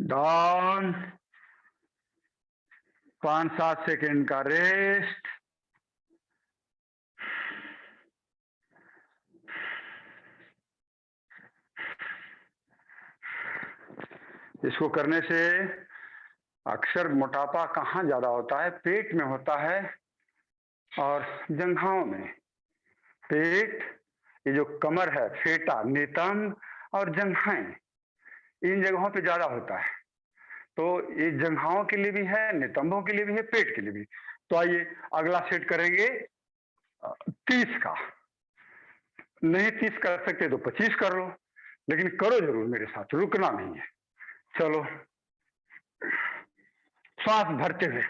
Speaker 2: डाउन। 5-7 सेकेंड का रेस्ट। इसको करने से अक्सर मोटापा कहाँ ज्यादा होता है? पेट में होता है और जंघाओं में। पेट, ये जो कमर है, फेटा, नितंब और जंघाएं, इन जगहों पे ज्यादा होता है। तो ये जंघाओं के लिए भी है, नितंबों के लिए भी है, पेट के लिए भी। तो आइए अगला सेट करेंगे 30 का। नहीं 30 कर सकते तो 25 कर लो, लेकिन करो जरूर मेरे साथ, रुकना नहीं है। चलो सांस भरते हुए।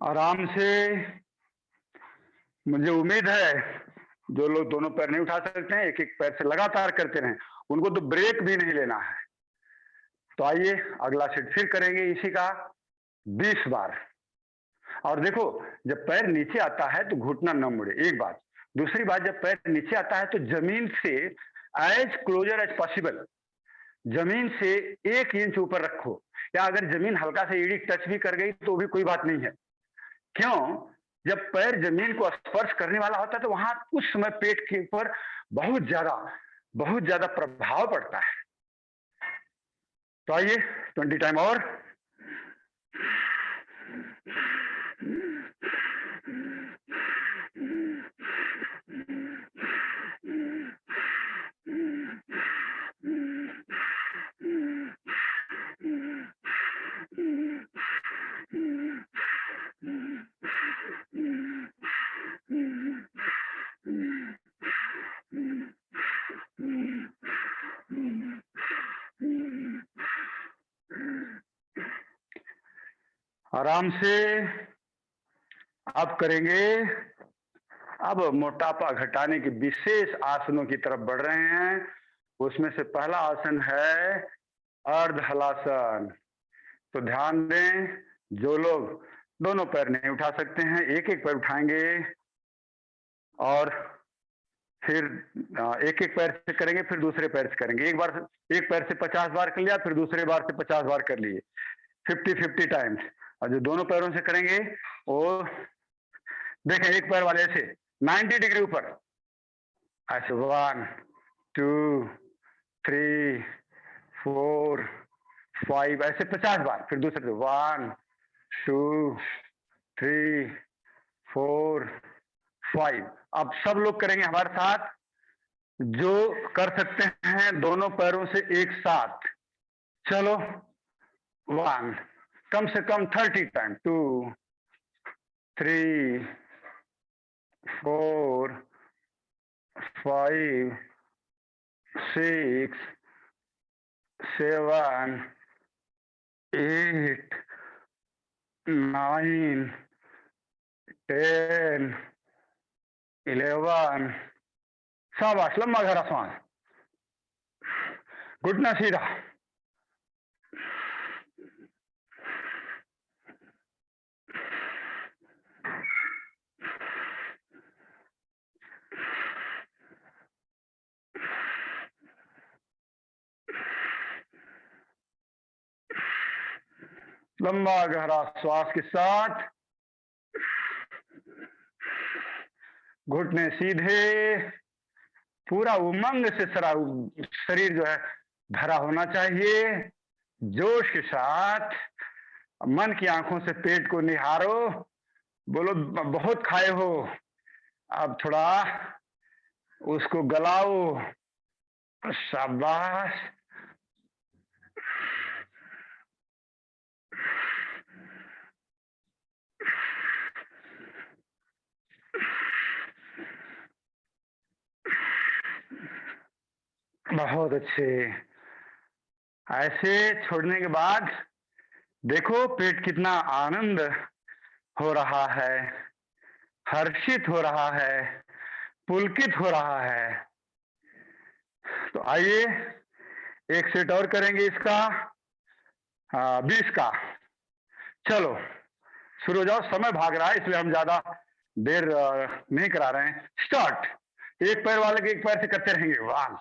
Speaker 2: आराम से। मुझे उम्मीद है जो लोग दोनों पैर नहीं उठा सकते हैं, एक एक पैर से लगातार करते रहें, उनको तो ब्रेक भी नहीं लेना है। तो आइए अगला सेट फिर करेंगे इसी का 20 बार। और देखो, जब पैर नीचे आता है तो घुटना न मुड़े, एक बात। दूसरी बात, जब पैर नीचे आता है तो जमीन से एज क्लोजर एज पॉसिबल, जमीन से 1 इंच ऊपर रखो, या अगर जमीन हल्का से एड़ी टच भी कर गई तो भी कोई बात नहीं है। क्यों? जब पैर जमीन को स्पर्श करने वाला होता है तो वहां उस समय पेट के ऊपर बहुत ज्यादा प्रभाव पड़ता है। तो आइए 20 टाइम और। आराम से अब करेंगे। अब मोटापा घटाने के विशेष आसनों की तरफ बढ़ रहे हैं। उसमें से पहला आसन है अर्ध हलासन। तो ध्यान दें, जो लोग दोनों पैर नहीं उठा सकते हैं, एक एक पैर उठाएंगे और फिर एक एक पैर से करेंगे, फिर दूसरे पैर से करेंगे। एक पैर से 50 बार कर लिया, फिर दूसरे बार से 50 बार कर लिए, 50-50 टाइम्स। और जो दोनों पैरों से करेंगे वो देखें, एक पैर वाले ऐसे 90 डिग्री ऊपर ऐसे 1 2 3 4 5 ऐसे 50 बार। फिर दूसरे से 1 2 3 4 5। अब सब लोग करेंगे हमारे साथ, जो कर सकते हैं दोनों पैरों से एक साथ। चलो 1, कम से कम 30 टाइम। 2 3 4 5 6 7 8 9 10 11। शाबाश, लंबा गहरा सांस, घुटना सीधा। लंबा गहरा श्वास के साथ घुटने सीधे, पूरा उमंग से सारा शरीर जो है भरा होना चाहिए। जोश के साथ मन की आंखों से पेट को निहारो, बोलो बहुत खाए हो, अब थोड़ा उसको गलाओ। शाबाश। बहुत अच्छे। ऐसे छोड़ने के बाद देखो पेट कितना आनंद हो रहा है, हर्षित हो रहा है, पुलकित हो रहा है। तो आइए एक सेट और करेंगे इसका, 20 का। चलो शुरू हो जाओ, समय भाग रहा है इसलिए हम ज्यादा देर नहीं करा रहे हैं। स्टार्ट। एक पैर वाले के एक पैर से करते रहेंगे। 1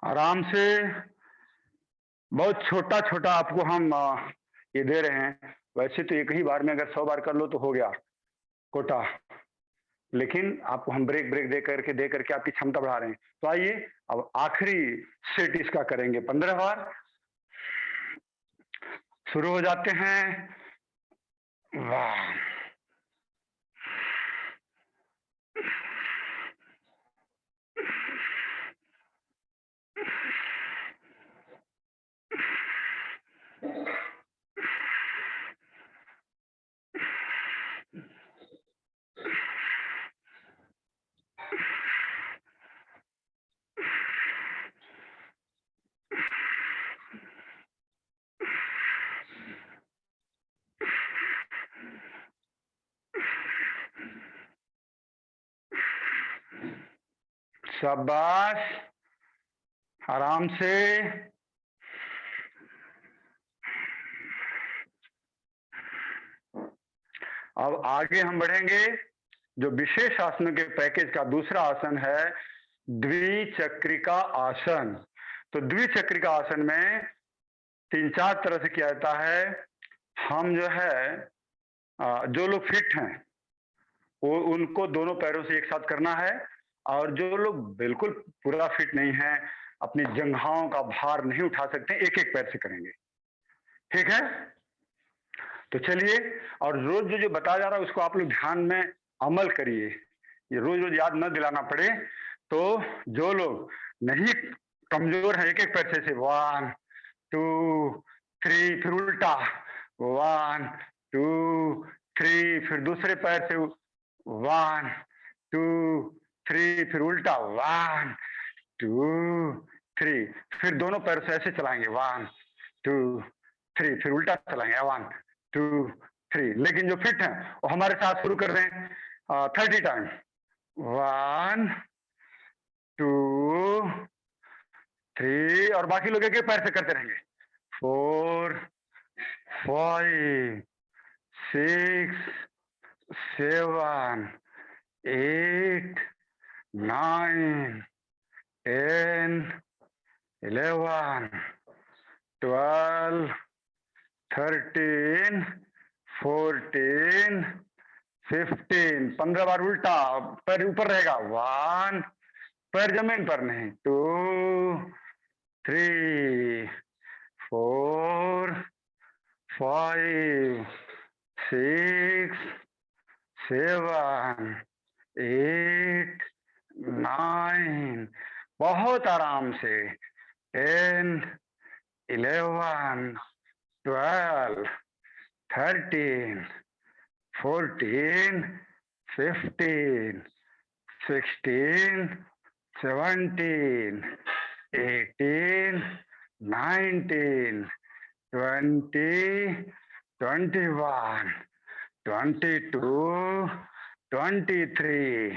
Speaker 2: आराम से, बहुत छोटा छोटा आपको हम ये दे रहे हैं। वैसे तो एक ही बार में अगर 100 बार कर लो तो हो गया कोटा, लेकिन आपको हम ब्रेक ब्रेक दे करके आपकी क्षमता बढ़ा रहे हैं। तो आइए अब आखिरी सेट इसका करेंगे 15 बार। शुरू हो जाते हैं। वाह, शाबाश। आराम से। अब आगे हम बढ़ेंगे। जो विशेष आसनों के पैकेज का दूसरा आसन है द्विचक्रिका आसन। तो द्विचक्रिका आसन में 3-4 तरह से किया जाता है। हम जो है जो लोग फिट हैं वो उनको दोनों पैरों से एक साथ करना है, और जो लोग बिल्कुल पूरा फिट नहीं है, अपनी जंघाओं का भार नहीं उठा सकते, एक एक पैर से करेंगे। ठीक है? तो चलिए, और रोज जो जो बताया जा रहा है उसको आप लोग ध्यान में अमल करिए, ये रोज रोज याद न दिलाना पड़े। तो जो लोग नहीं कमजोर है, एक एक पैर से 1 2 3, फिर उल्टा 1 2 3, फिर दूसरे पैर से 1 2 3, फिर उल्टा 1 2 3, फिर दोनों पैर से ऐसे चलाएंगे 1 2 3, फिर उल्टा चलाएंगे 1 2 3। लेकिन जो फिट हैं वो हमारे साथ शुरू कर दें 30 टाइम 1 2 3, और बाकी लोग एक एक पैर से करते रहेंगे 4 5 6 7 8 9 10 11 12 13 14 15। 15 बार उल्टा, पैर ऊपर रहेगा 1, पैर जमीन पर नहीं 2 3 4 5 6 7 8 9, बहुत आराम से 10 11 12 13 14 15 16 17 18 19 20 21 22 23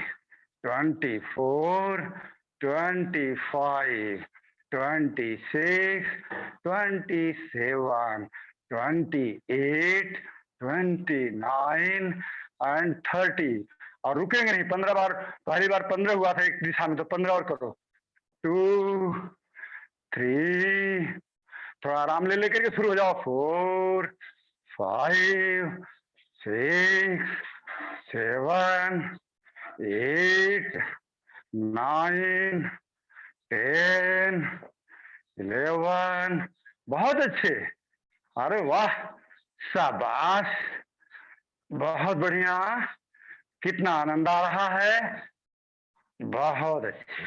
Speaker 2: 24 25 26 27 28 29 एंड 30। और रुकेंगे नहीं। 15 बार, पहली बार 15 हुआ था एक दिशा में, तो 15 और करो 2 3, थोड़ा आराम ले लेकर के शुरू हो जाओ 4 5 6 7 8 9 10 11। बहुत अच्छे, अरे वाह, शाबाश, बहुत बढ़िया, कितना आनंद आ रहा है, बहुत अच्छे।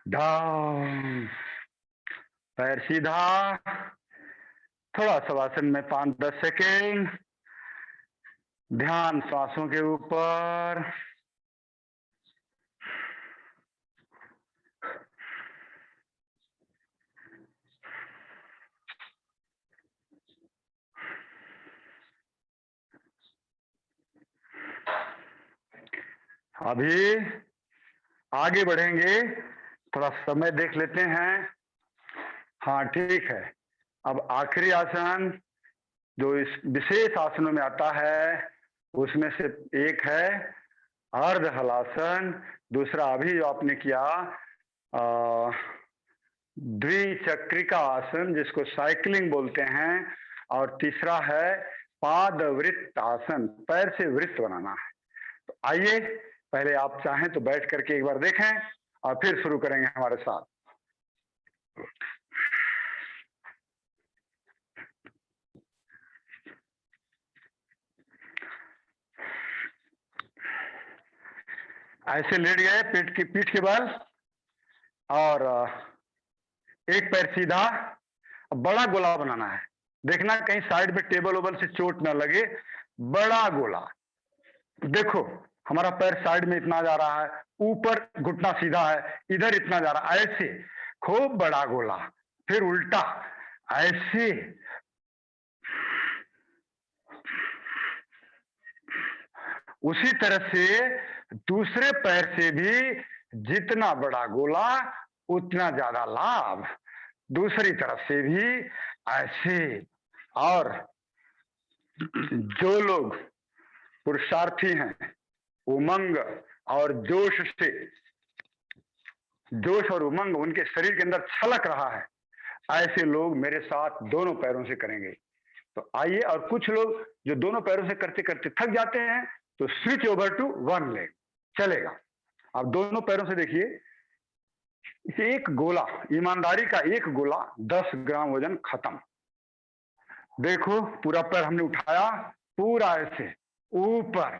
Speaker 2: डाउन, पैर सीधा, थोड़ा शवासन में 5-10 सेकेंड, ध्यान सांसों के ऊपर। अभी आगे बढ़ेंगे, थोड़ा समय देख लेते हैं। हाँ ठीक है। अब आखिरी आसन जो इस विशेष आसनों में आता है उसमें से एक है अर्ध हलासन, दूसरा अभी जो आपने किया द्विचक्रिका आसन जिसको साइकिलिंग बोलते हैं, और तीसरा है पाद वृत्त आसन, पैर से वृत्त बनाना है। तो आइए पहले आप चाहें तो बैठ करके एक बार देखें और फिर शुरू करेंगे हमारे साथ। ऐसे लेट गए पीठ के बल, और एक पैर सीधा, बड़ा गोला बनाना है। देखना कहीं साइड में टेबल ओबल से चोट ना लगे, बड़ा गोला। देखो हमारा पैर साइड में इतना जा रहा है, ऊपर घुटना सीधा है, इधर इतना जा रहा है, ऐसे खूब बड़ा गोला। फिर उल्टा ऐसे, उसी तरह से दूसरे पैर से भी जितना बड़ा गोला उतना ज्यादा लाभ, दूसरी तरफ से भी ऐसे। और जो लोग पुरुषार्थी हैं, उमंग और जोश से, जोश और उमंग उनके शरीर के अंदर छलक रहा है, ऐसे लोग मेरे साथ दोनों पैरों से करेंगे। तो आइए, और कुछ लोग जो दोनों पैरों से करते करते थक जाते हैं तो switch over to one leg चलेगा। अब दोनों पैरों से देखिए, एक गोला, ईमानदारी का एक गोला 10 ग्राम वजन खत्म। देखो पूरा पैर हमने उठाया, पूरा ऐसे ऊपर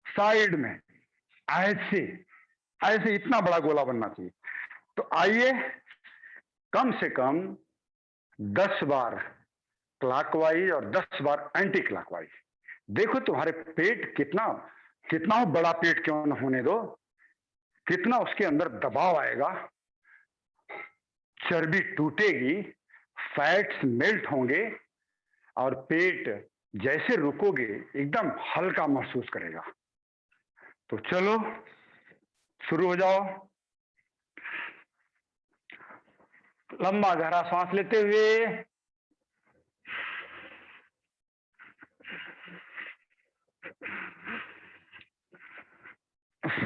Speaker 2: साइड में, ऐसे ऐसे इतना बड़ा गोला बनना चाहिए। तो आइए कम से कम 10 बार क्लॉकवाइज और 10 बार एंटी क्लॉकवाइज। देखो तुम्हारे पेट कितना बड़ा पेट क्यों न होने दो, कितना उसके अंदर दबाव आएगा, चर्बी टूटेगी, फैट्स मेल्ट होंगे और पेट जैसे रुकोगे एकदम हल्का महसूस करेगा। तो चलो शुरू हो जाओ। लंबा गहरा सांस लेते हुए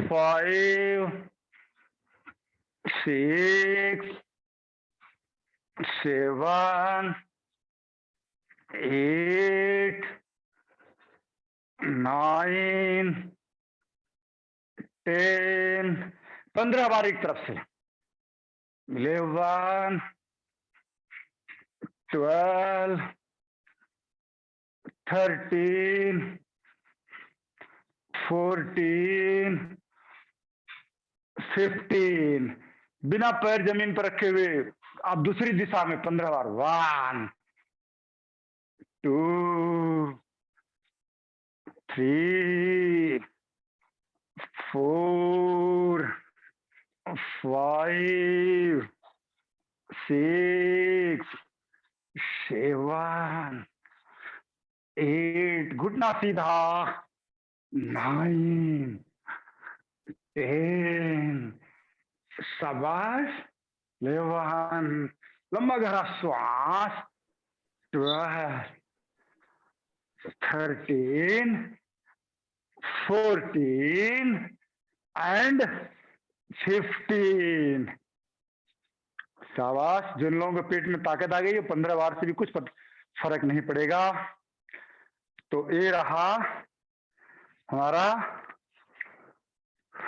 Speaker 2: फाइव, 6, 7, 8, 9, 10, 15 बार एक तरफ से, 11, 12, 13, 14, 15। बिना पैर जमीन पर रखे हुए आप दूसरी दिशा में 15 बार। 1, 2, 3, 4, 5, 6, 7, 8, घुटना सीधा, 9, 10, शाबाश, 11, लंबा गहरा श्वास, 12, 13, 14 एंड 15। शाबाश। जिन लोगों के पेट में ताकत आ गई है 15 बार से भी कुछ फर्क नहीं पड़ेगा। तो ये रहा हमारा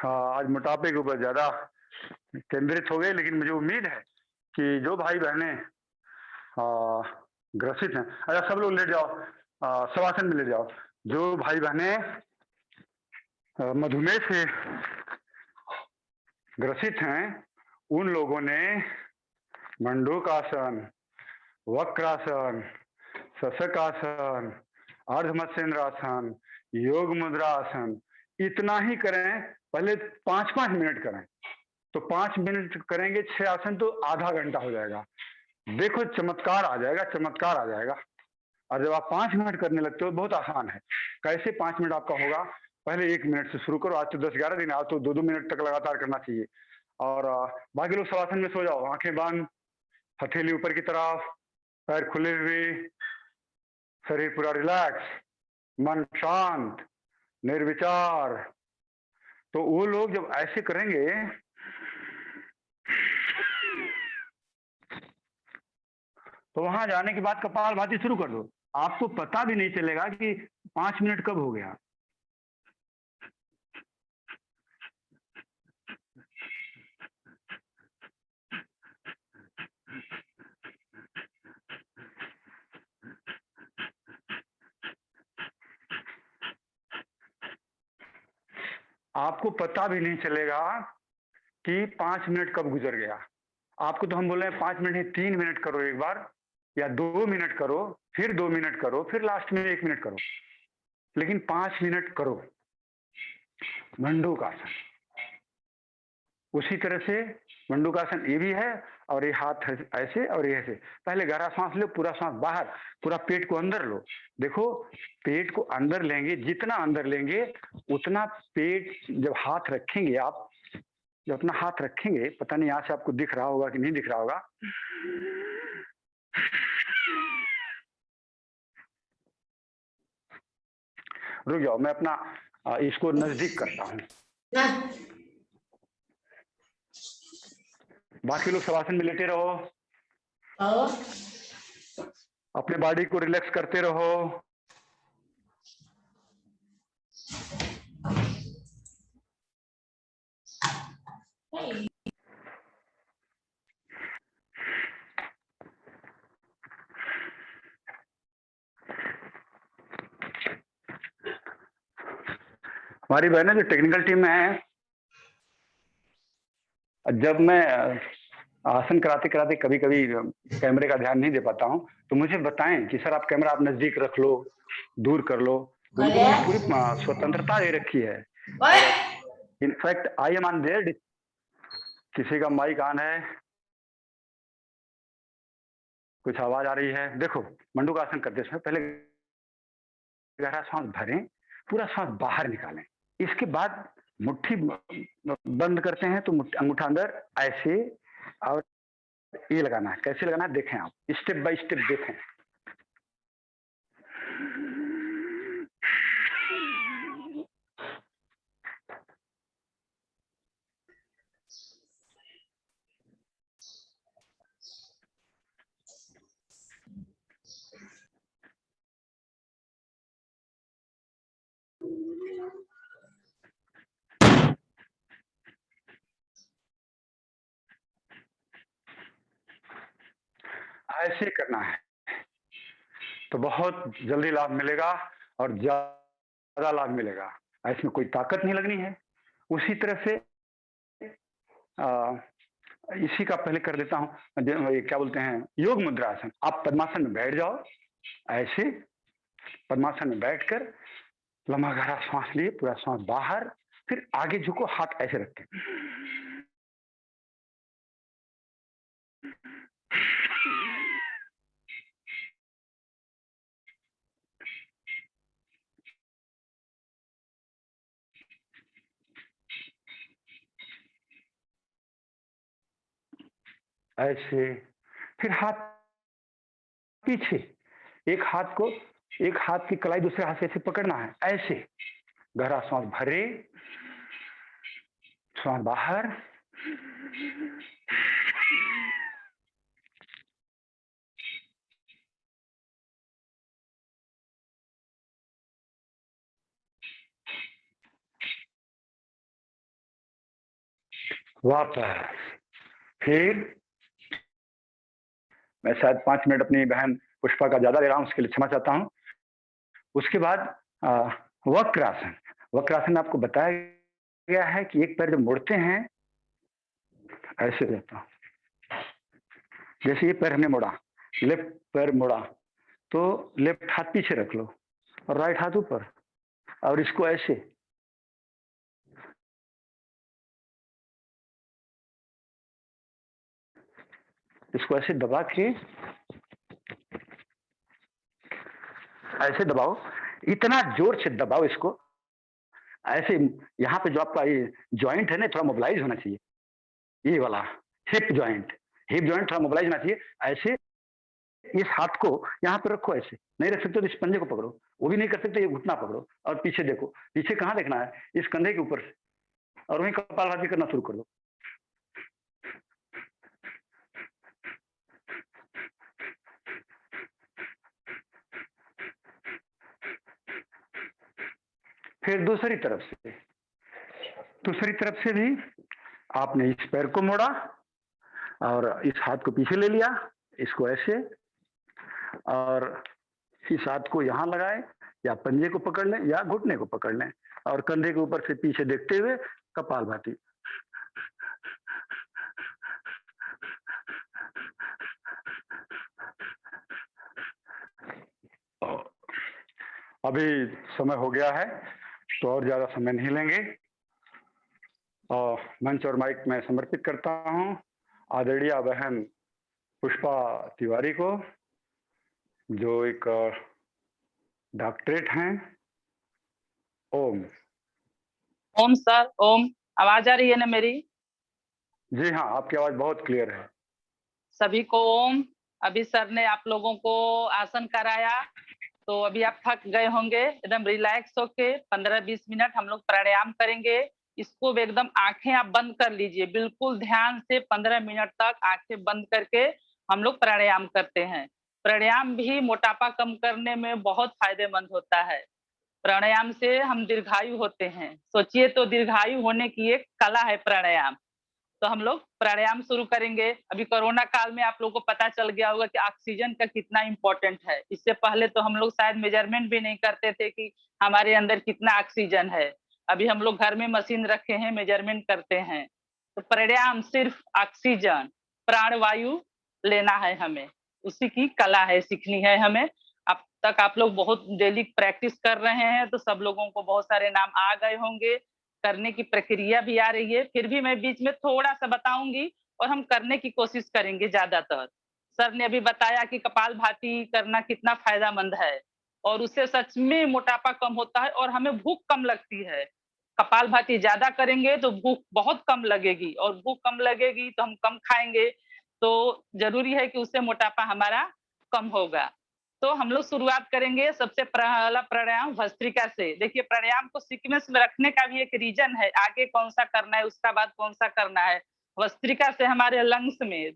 Speaker 2: आज मोटापे के ऊपर ज्यादा केंद्रित हो गए, लेकिन मुझे उम्मीद है कि जो भाई बहनें ग्रसित हैं, अच्छा सब लोग लेट जाओ, शवासन में लेट जाओ। जो भाई बहनें मधुमेह से ग्रसित हैं उन लोगों ने मंडूकासन, वक्रासन, शशकासन, अर्धमत्स्येंद्रासन, योग मुद्रा आसन इतना ही करें। पहले 5-5 मिनट करें, तो 5 मिनट करेंगे 6 आसन तो आधा घंटा हो जाएगा। देखो चमत्कार आ जाएगा, चमत्कार आ जाएगा। और जब आप 5 मिनट करने लगते हो बहुत आसान है। कैसे 5 मिनट आपका होगा? पहले 1 मिनट से शुरू करो। आज तो 10-11 दिन, आज तो 2-2 मिनट तक लगातार करना चाहिए। और बाकी लोग शवासन में सो जाओ, आंखें बंद, हथेली ऊपर की तरफ, पैर खुले हुए, शरीर पूरा रिलैक्स, मन शांत, निर्विचार। तो वो लोग जब ऐसे करेंगे तो वहां जाने के बाद कपालभाति शुरू कर दो। आपको पता भी नहीं चलेगा कि 5 मिनट कब हो गया। आपको पता भी नहीं चलेगा कि 5 मिनट कब गुजर गया। आपको तो हम बोल रहे हैं 5 मिनट नहीं, 3 मिनट करो एक बार, या 2 मिनट करो, फिर 2 मिनट करो, फिर लास्ट में 1 मिनट करो, लेकिन 5 मिनट करो। मंडूकासन उसी तरह से, मंडूकासन ये भी है और ये हाथ ऐसे और ये ऐसे। पहले गहरा सांस लो, पूरा सांस बाहर, पूरा पेट को अंदर लो। देखो पेट को अंदर लेंगे, जितना अंदर लेंगे उतना पेट, जब हाथ रखेंगे आप, जब अपना हाथ रखेंगे, पता नहीं यहाँ से आपको दिख रहा होगा कि नहीं दिख रहा होगा, रुक जाओ मैं अपना इसको नजदीक करता हूँ। बाकी लोग शवासन में लेटे रहो, अपने बॉडी को रिलैक्स करते रहो। हमारी बहनें जो टेक्निकल टीम में है, जब मैं आसन कराते कराते कभी कभी कैमरे का ध्यान नहीं दे पाता हूँ, तो मुझे बताएं कि सर आप कैमरा आप नजदीक रख लो, दूर कर लो। उनको पूरी स्वतंत्रता दे रखी है। In fact I am on their. किसी का माइक ऑन है, कुछ आवाज आ रही है? देखो, मंडूकासन करते समय पहले गहरा सांस भरें, पूरा सांस बाहर निकालें। इसके बाद मुट्ठी बंद करते हैं तो अंगूठा अंदर ऐसे, और ये लगाना है। कैसे लगाना है देखें आप, स्टेप बाय स्टेप देखें। ऐसे करना है तो बहुत जल्दी लाभ मिलेगा और ज्यादा लाभ मिलेगा। इसमें कोई ताकत नहीं लगनी है। उसी तरह से इसी का पहले कर देता हूँ, क्या बोलते हैं, योग मुद्रासन। आप पद्मासन में बैठ जाओ, ऐसे पद्मासन में बैठकर लंबा गहरा सांस लिए, पूरा सांस बाहर, फिर आगे झुको, हाथ ऐसे रखें। ऐसे, फिर हाथ पीछे, एक हाथ की कलाई दूसरे हाथ से ऐसे पकड़ना है। ऐसे गहरा सांस भरे, सांस बाहर, वापस। फिर मैं शायद 5 मिनट अपनी बहन पुष्पा का ज्यादा ले रहा हूं, उसके लिए क्षमा चाहता हूं। उसके बाद वक्रासन। वक्रासन में आपको बताया गया है कि एक पैर जब मोड़ते हैं ऐसे रहता हूं। जैसे ये पैर हमने मोड़ा, लेफ्ट पैर मोड़ा, तो लेफ्ट हाथ पीछे रख लो और राइट हाथ ऊपर, और इसको ऐसे, इसको ऐसे दबा के, ऐसे दबाओ, इतना जोर से दबाओ इसको, ऐसे। यहाँ पे जो आपका ये जॉइंट है ना, थोड़ा मोबिलाइज होना चाहिए, ये वाला हिप जॉइंट थोड़ा मोबिलाइज होना चाहिए। ऐसे इस हाथ को यहाँ पे रखो, ऐसे नहीं रख सकते तो इस पंजे को पकड़ो, वो भी नहीं कर सकते, ये घुटना पकड़ो और पीछे देखो। पीछे कहाँ देखना है? इस कंधे के ऊपर से, और वहीं कपालभाति करना शुरू कर दो। फिर दूसरी तरफ से भी आपने इस पैर को मोड़ा और इस हाथ को पीछे ले लिया, इसको ऐसे, और इस हाथ को यहाँ लगाए, या पंजे को पकड़ लें या घुटने को पकड़ लें, और कंधे के ऊपर से पीछे देखते हुए कपालभाति। अभी समय हो गया है तो और ज्यादा समय नहीं लेंगे, और मंच और माइक में समर्पित करता हूं आदरणीय बहन पुष्पा तिवारी को, जो एक डॉक्टरेट हैं। ओम।
Speaker 4: ओम सर, ओम। आवाज आ रही है ना मेरी?
Speaker 2: जी हाँ, आपकी आवाज बहुत क्लियर है।
Speaker 4: सभी को ओम। अभी सर ने आप लोगों को आसन कराया, तो अभी आप थक गए होंगे। एकदम रिलैक्स होके 15-20 मिनट हम लोग प्राणायाम करेंगे। इसको भी एकदम आंखें आप बंद कर लीजिए, बिल्कुल ध्यान से 15 मिनट तक आंखें बंद करके हम लोग प्राणायाम करते हैं। प्राणायाम भी मोटापा कम करने में बहुत फायदेमंद होता है। प्राणायाम से हम दीर्घायु होते हैं। सोचिए तो, दीर्घायु होने की एक कला है प्राणायाम। तो हम लोग प्राणायाम शुरू करेंगे। अभी कोरोना काल में आप लोगों को पता चल गया होगा कि ऑक्सीजन का कितना इम्पोर्टेंट है। इससे पहले तो हम लोग शायद मेजरमेंट भी नहीं करते थे कि हमारे अंदर कितना ऑक्सीजन है। अभी हम लोग घर में मशीन रखे हैं, मेजरमेंट करते हैं। तो प्राणायाम सिर्फ ऑक्सीजन, प्राणवायु लेना है हमें, उसी की कला है, सीखनी है हमें। अब तक आप लोग बहुत डेली प्रैक्टिस कर रहे हैं, तो सब लोगों को बहुत सारे नाम आ गए होंगे। करने की प्रक्रिया भी आ रही है, फिर भी मैं बीच में थोड़ा सा बताऊंगी और हम करने की कोशिश करेंगे ज्यादातर। सर ने अभी बताया कि कपालभाति करना कितना फायदेमंद है और उससे सच में मोटापा कम होता है और हमें भूख कम लगती है। कपालभाति ज्यादा करेंगे तो भूख बहुत कम लगेगी और भूख कम लगेगी तो हम कम खाएंगे, तो जरूरी है कि उससे मोटापा हमारा कम होगा। तो हम लोग शुरुआत करेंगे सबसे पहला प्राणायाम भस्त्रिका से। देखिए, प्राणायाम को सीक्वेंस में रखने का भी एक रीजन है, आगे कौन सा करना है उसका बाद कौन सा करना है। भस्त्रिका से हमारे लंग्स में,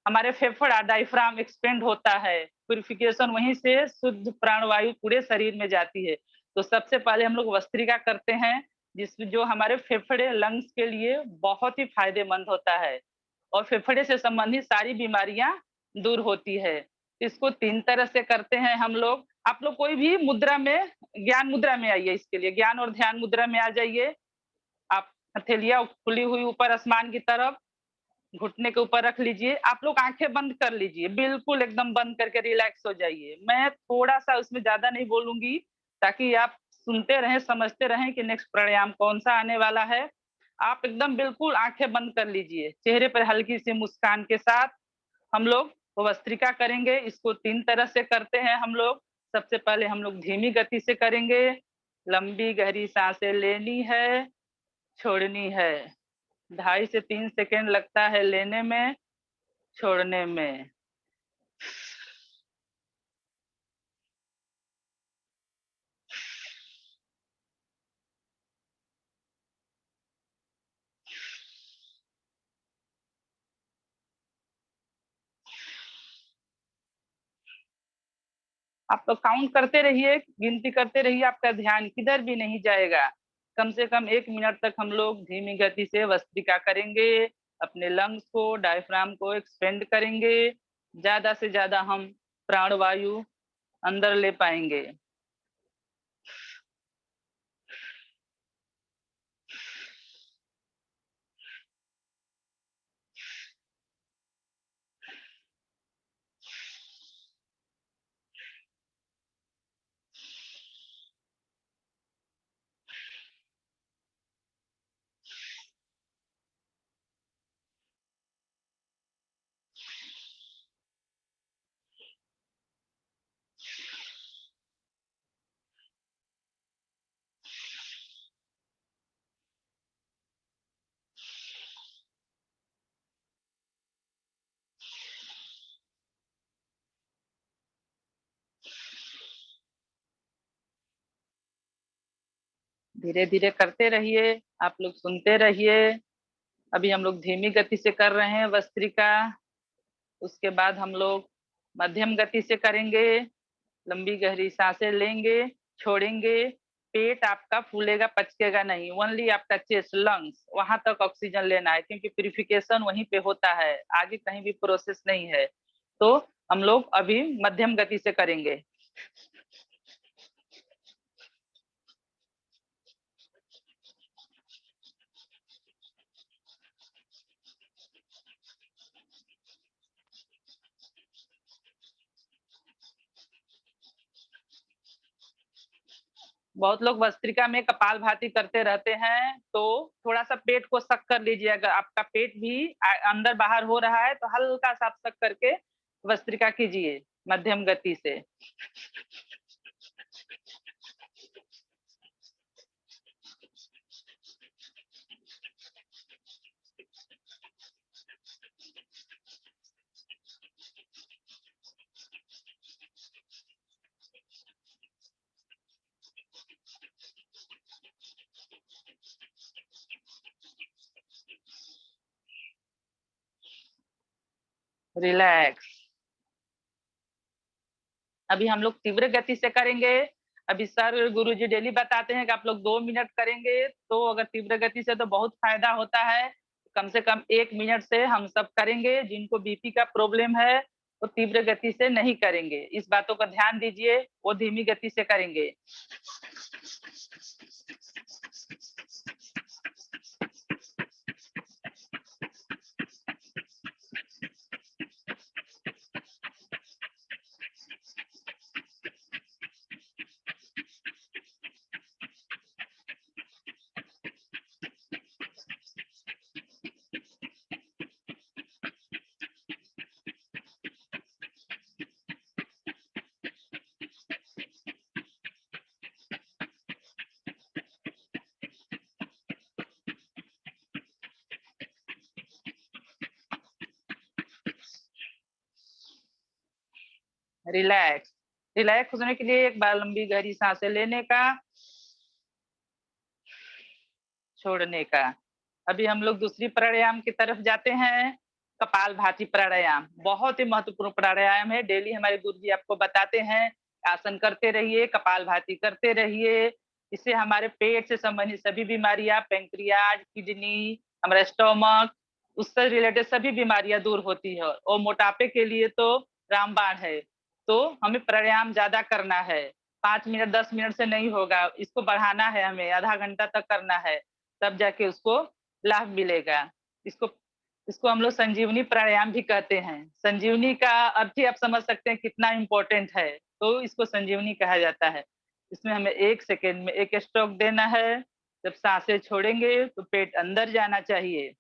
Speaker 4: हमारे फेफड़ा डायफ्राम एक्सपेंड होता है, प्यूरिफिकेशन वहीं से शुद्ध प्राणवायु पूरे शरीर में जाती है। तो सबसे पहले हम लोग भस्त्रिका करते हैं, जिसमें जो हमारे फेफड़े लंग्स के लिए बहुत ही फायदेमंद होता है और फेफड़े से संबंधित सारी बीमारियां दूर होती है। इसको 3 तरह से करते हैं हम लोग। आप लोग कोई भी मुद्रा में, ज्ञान मुद्रा में आइए, इसके लिए ज्ञान और ध्यान मुद्रा में आ जाइए। आप हथेलियां खुली हुई ऊपर आसमान की तरफ, घुटने के ऊपर रख लीजिए। आप लोग आंखें बंद कर लीजिए, बिल्कुल एकदम बंद करके रिलैक्स हो जाइए। मैं थोड़ा सा उसमें ज्यादा नहीं बोलूंगी ताकि आप सुनते रहें, समझते रहें कि नेक्स्ट प्राणायाम कौन सा आने वाला है। आप एकदम बिल्कुल आंखें बंद कर लीजिए, चेहरे पर हल्की सी मुस्कान के साथ हम लोग भस्त्रिका करेंगे। इसको 3 तरह से करते हैं हम लोग। सबसे पहले हम लोग धीमी गति से करेंगे, लंबी गहरी सांसें लेनी है, छोड़नी है। 2.5 से 3 सेकेंड लगता है लेने में, छोड़ने में। आप तो काउंट करते रहिए, गिनती करते रहिए, आपका ध्यान किधर भी नहीं जाएगा। कम से कम 1 मिनट तक हम लोग धीमी गति से भस्त्रिका करेंगे, अपने लंग्स को, डायफ्राम को एक्सपेंड करेंगे, ज्यादा से ज्यादा हम प्राणवायु अंदर ले पाएंगे। धीरे धीरे करते रहिए, आप लोग सुनते रहिए। अभी हम लोग धीमी गति से कर रहे हैं भस्त्रिका, उसके बाद हम लोग मध्यम गति से करेंगे। लंबी गहरी सांसें लेंगे, छोड़ेंगे। पेट आपका फूलेगा, पचकेगा नहीं, ओनली आपका चेस्ट, लंग्स, वहां तक ऑक्सीजन लेना है, क्योंकि प्यूरिफिकेशन वहीं पे होता है, आगे कहीं भी प्रोसेस नहीं है। तो हम लोग अभी मध्यम गति से करेंगे। बहुत लोग भस्त्रिका में कपालभाति करते रहते हैं, तो थोड़ा सा पेट को सक कर लीजिए। अगर आपका पेट भी अंदर बाहर हो रहा है तो हल्का सा आप सक करके भस्त्रिका कीजिए मध्यम गति से। रिलैक्स। अभी हम लोग तीव्र गति से करेंगे। अभी सर गुरुजी डेली बताते हैं कि आप लोग 2 मिनट करेंगे, तो अगर तीव्र गति से तो बहुत फायदा होता है। कम से कम 1 मिनट से हम सब करेंगे। जिनको बीपी का प्रॉब्लम है वो तीव्र गति से नहीं करेंगे, इस बातों का ध्यान दीजिए, वो धीमी गति से करेंगे। रिलैक्स। रिलैक्स होने के लिए एक बार लंबी गहरी सांसें लेने का, छोड़ने का। अभी हम लोग दूसरी प्राणायाम की तरफ जाते हैं, कपालभाति प्राणायाम। बहुत ही महत्वपूर्ण प्राणायाम है, डेली हमारे गुरु जी आपको बताते हैं। आसन करते रहिए, कपालभाति करते रहिए। इससे हमारे पेट से संबंधित सभी बीमारियां, पैंक्रियाज, किडनी, हमारा स्टोमक, उससे रिलेटेड सभी बीमारियां दूर होती है। और मोटापे के लिए तो रामबाण है। तो हमें प्राणायाम ज्यादा करना है, 5 मिनट 10 मिनट से नहीं होगा, इसको बढ़ाना है, हमें आधा घंटा तक करना है, तब जाके उसको लाभ मिलेगा। इसको इसको हम लोग संजीवनी प्राणायाम भी कहते हैं। संजीवनी का अर्थ ही आप समझ सकते हैं कितना इंपॉर्टेंट है, तो इसको संजीवनी कहा जाता है। इसमें हमें 1 सेकेंड में एक स्ट्रोक देना है। जब सांसें छोड़ेंगे तो पेट अंदर जाना चाहिए।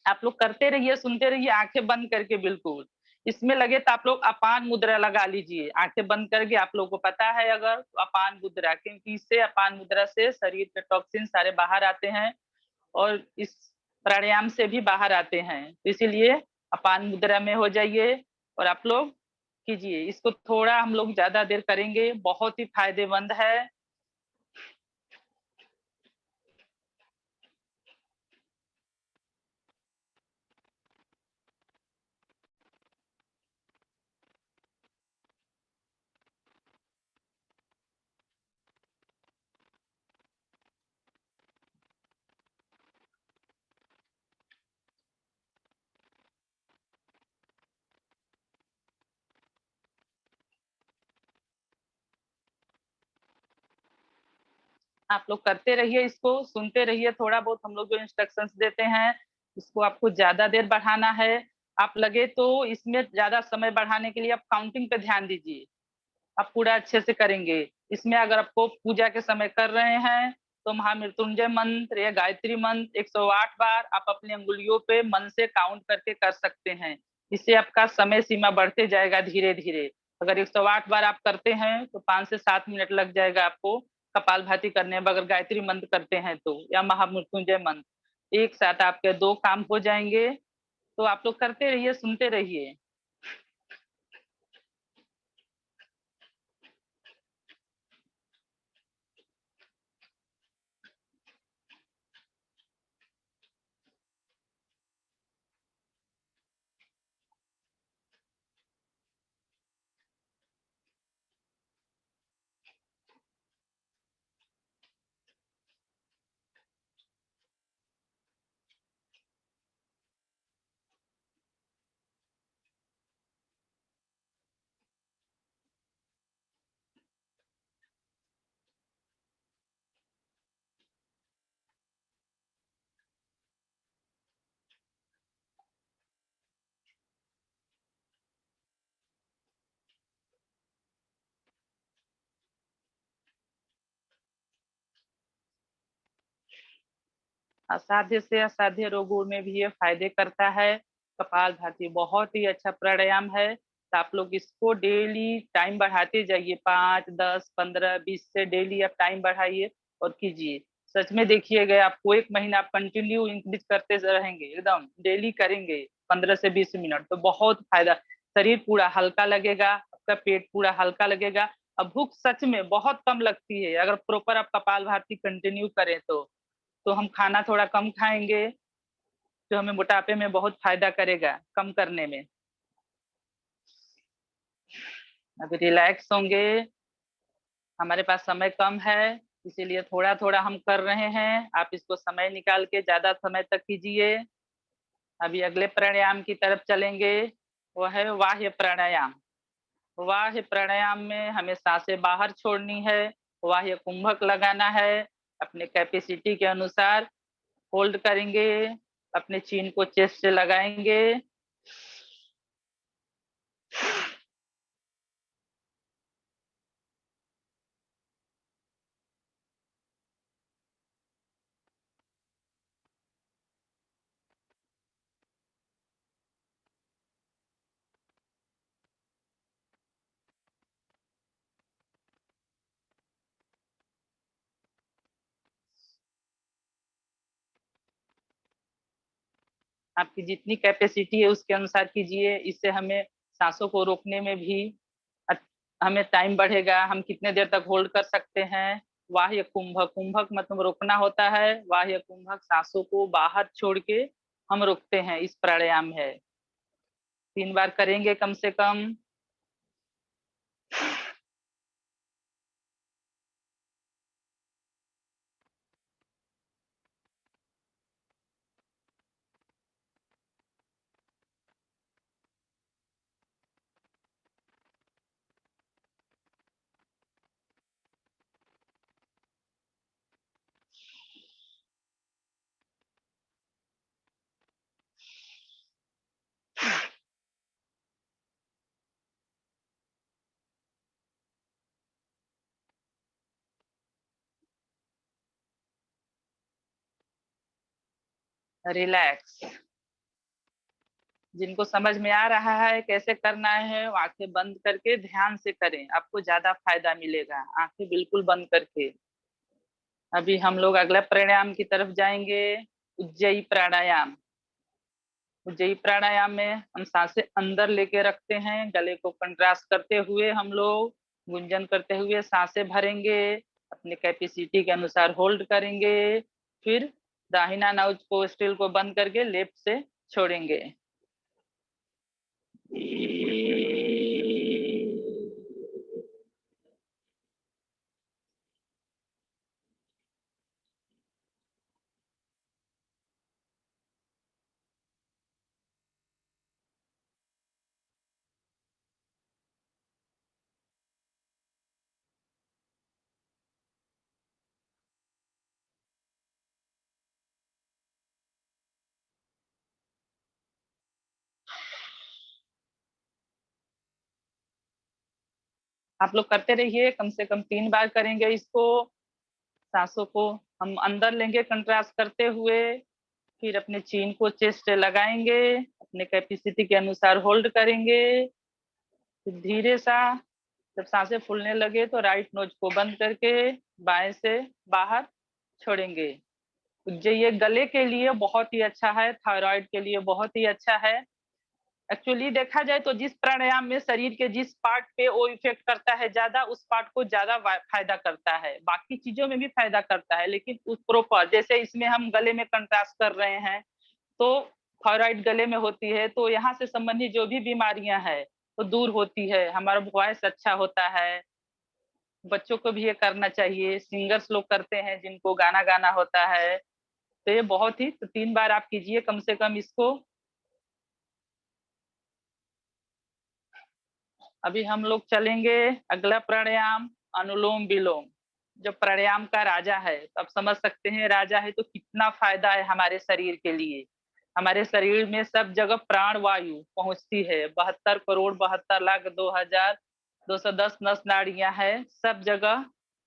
Speaker 4: आप लोग करते रहिए, सुनते रहिए, आंखें बंद करके बिल्कुल। इसमें लगे तो आप लोग अपान मुद्रा लगा लीजिए, आंखें बंद करके। आप लोगों को पता है अगर, तो अपान मुद्रा, क्योंकि इससे अपान मुद्रा से शरीर के टॉक्सिन सारे बाहर आते हैं और इस प्राणायाम से भी बाहर आते हैं। इसीलिए अपान मुद्रा में हो जाइए और आप लोग कीजिए। इसको थोड़ा हम लोग ज्यादा देर करेंगे, बहुत ही फायदेमंद है। आप लोग करते रहिए, इसको सुनते रहिए। थोड़ा बहुत हम लोग जो इंस्ट्रक्शंस देते हैं, इसको आपको ज्यादा देर बढ़ाना है। आप लगे तो इसमें ज्यादा समय बढ़ाने के लिए आप काउंटिंग पे ध्यान दीजिए, आप पूरा अच्छे से करेंगे। इसमें अगर आपको पूजा के समय कर रहे हैं तो महामृत्युंजय मंत्र या गायत्री मंत्र 108 बार आप अपनी अंगुलियों पे मन से काउंट करके कर सकते हैं। इससे आपका समय सीमा बढ़ते जाएगा धीरे धीरे। अगर 108 बार आप करते हैं तो 5 से 7 मिनट लग जाएगा आपको कपालभाति करने में, अगर गायत्री मंत्र करते हैं तो, या महामृत्युंजय मंत्र। एक साथ आपके 2 काम हो जाएंगे। तो आप लोग करते रहिए, सुनते रहिए। असाध्य से असाध्य रोगों में भी ये फायदे करता है। कपालभाति बहुत ही अच्छा प्राणायाम है। तो आप लोग इसको डेली टाइम बढ़ाते जाइए, 5 10 15 20 से डेली आप टाइम बढ़ाइए और कीजिए। सच में देखिएगा, आपको 1 महीना आप कंटिन्यू इंक्रीज करते रहेंगे, एकदम डेली करेंगे 15 से 20 मिनट, तो बहुत फायदा। शरीर पूरा हल्का लगेगा, आपका पेट पूरा हल्का लगेगा। अब भूख सच में बहुत कम लगती है अगर प्रॉपर आप कपालभाति कंटिन्यू करें तो हम खाना थोड़ा कम खाएंगे, जो हमें मोटापे में बहुत फायदा करेगा, कम करने में। अभी रिलैक्स होंगे, हमारे पास समय कम है, इसीलिए थोड़ा थोड़ा हम कर रहे हैं। आप इसको समय निकाल के ज्यादा समय तक कीजिए। अभी अगले प्राणायाम की तरफ चलेंगे, वह है बाह्य प्राणायाम। बाह्य प्राणायाम में हमें सांसें बाहर छोड़नी है, बाह्य कुंभक लगाना है। अपने कैपेसिटी के अनुसार होल्ड करेंगे, अपने चीन को चेस्ट से लगाएंगे। आपकी जितनी कैपेसिटी है उसके अनुसार कीजिए। इससे हमें सांसों को रोकने में भी हमें टाइम बढ़ेगा, हम कितने देर तक होल्ड कर सकते हैं। बाह्य कुंभक, कुंभक मतलब रोकना होता है। बाह्य कुंभक सांसों को बाहर छोड़ के हम रोकते हैं, इस प्राणायाम है। 3 बार करेंगे कम से कम। रिलैक्स। जिनको समझ में आ रहा है कैसे करना है, वो आंखें बंद करके ध्यान से करें, आपको ज्यादा फायदा मिलेगा। आंखें बिल्कुल बंद करके। अभी हम लोग अगला प्राणायाम की तरफ जाएंगे, उज्जयी प्राणायाम। उज्जयी प्राणायाम में हम सांसें अंदर लेके रखते हैं, गले को कंट्रास्ट करते हुए हम लोग गुंजन करते हुए सांसें भरेंगे, अपने कैपेसिटी के अनुसार होल्ड करेंगे, फिर दाहिना नाउज को स्टिल को बंद करके लेफ्ट से छोड़ेंगे। आप लोग करते रहिए, कम से कम 3 बार करेंगे इसको। सांसों को हम अंदर लेंगे कंट्रास्ट करते हुए, फिर अपने चीन को चेस्ट से लगाएंगे, अपने कैपेसिटी के अनुसार होल्ड करेंगे, फिर धीरे सा जब सांसें फूलने लगे तो राइट नोज को बंद करके बाएं से बाहर छोड़ेंगे। ये गले के लिए बहुत ही अच्छा है, थायराइड के लिए बहुत ही अच्छा है। एक्चुअली देखा जाए तो जिस प्राणायाम में शरीर के जिस पार्ट पे वो इफेक्ट करता है ज्यादा, उस पार्ट को ज्यादा फायदा करता है। बाकी चीजों में भी फायदा करता है, लेकिन उस प्रॉपर जैसे इसमें हम गले में कंट्रास्ट कर रहे हैं, तो थायराइड गले में होती है, तो यहाँ से संबंधित जो भी बीमारियां हैं तो दूर होती है, हमारा वॉइस अच्छा होता है। बच्चों को भी ये करना चाहिए, सिंगर्स लोग करते हैं जिनको गाना गाना होता है। तो ये बहुत ही, तो 3 बार आप कीजिए कम से कम इसको। अभी हम लोग चलेंगे अगला प्राणायाम, अनुलोम विलोम। जो प्राणायाम का राजा है, तो आप समझ सकते हैं राजा है तो कितना फायदा है हमारे शरीर के लिए। हमारे शरीर में सब जगह प्राण वायु पहुंचती है। 72 करोड़ 72 लाख 2,210 नस नाड़ियां है, सब जगह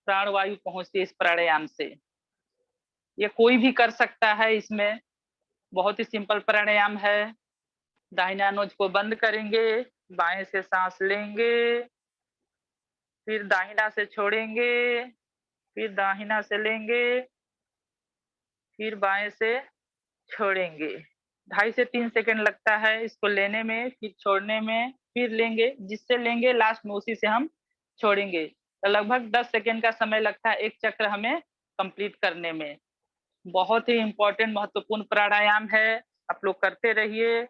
Speaker 4: प्राण वायु पहुंचती है इस प्राणायाम से। ये कोई भी कर सकता है, इसमें बहुत ही सिंपल प्राणायाम है। दाहिना नोज को बंद करेंगे, बाएं से सांस लेंगे, फिर दाहिना से छोड़ेंगे, फिर दाहिना से लेंगे, फिर बाएं से छोड़ेंगे। 2.5 से 3 सेकंड लगता है इसको लेने में, फिर छोड़ने में, फिर लेंगे, जिससे लेंगे लास्ट में उसी से हम छोड़ेंगे। तो लगभग 10 सेकंड का समय लगता है एक चक्र हमें कंप्लीट करने में। बहुत ही इंपॉर्टेंट महत्वपूर्ण प्राणायाम है, आप लोग करते रहिए।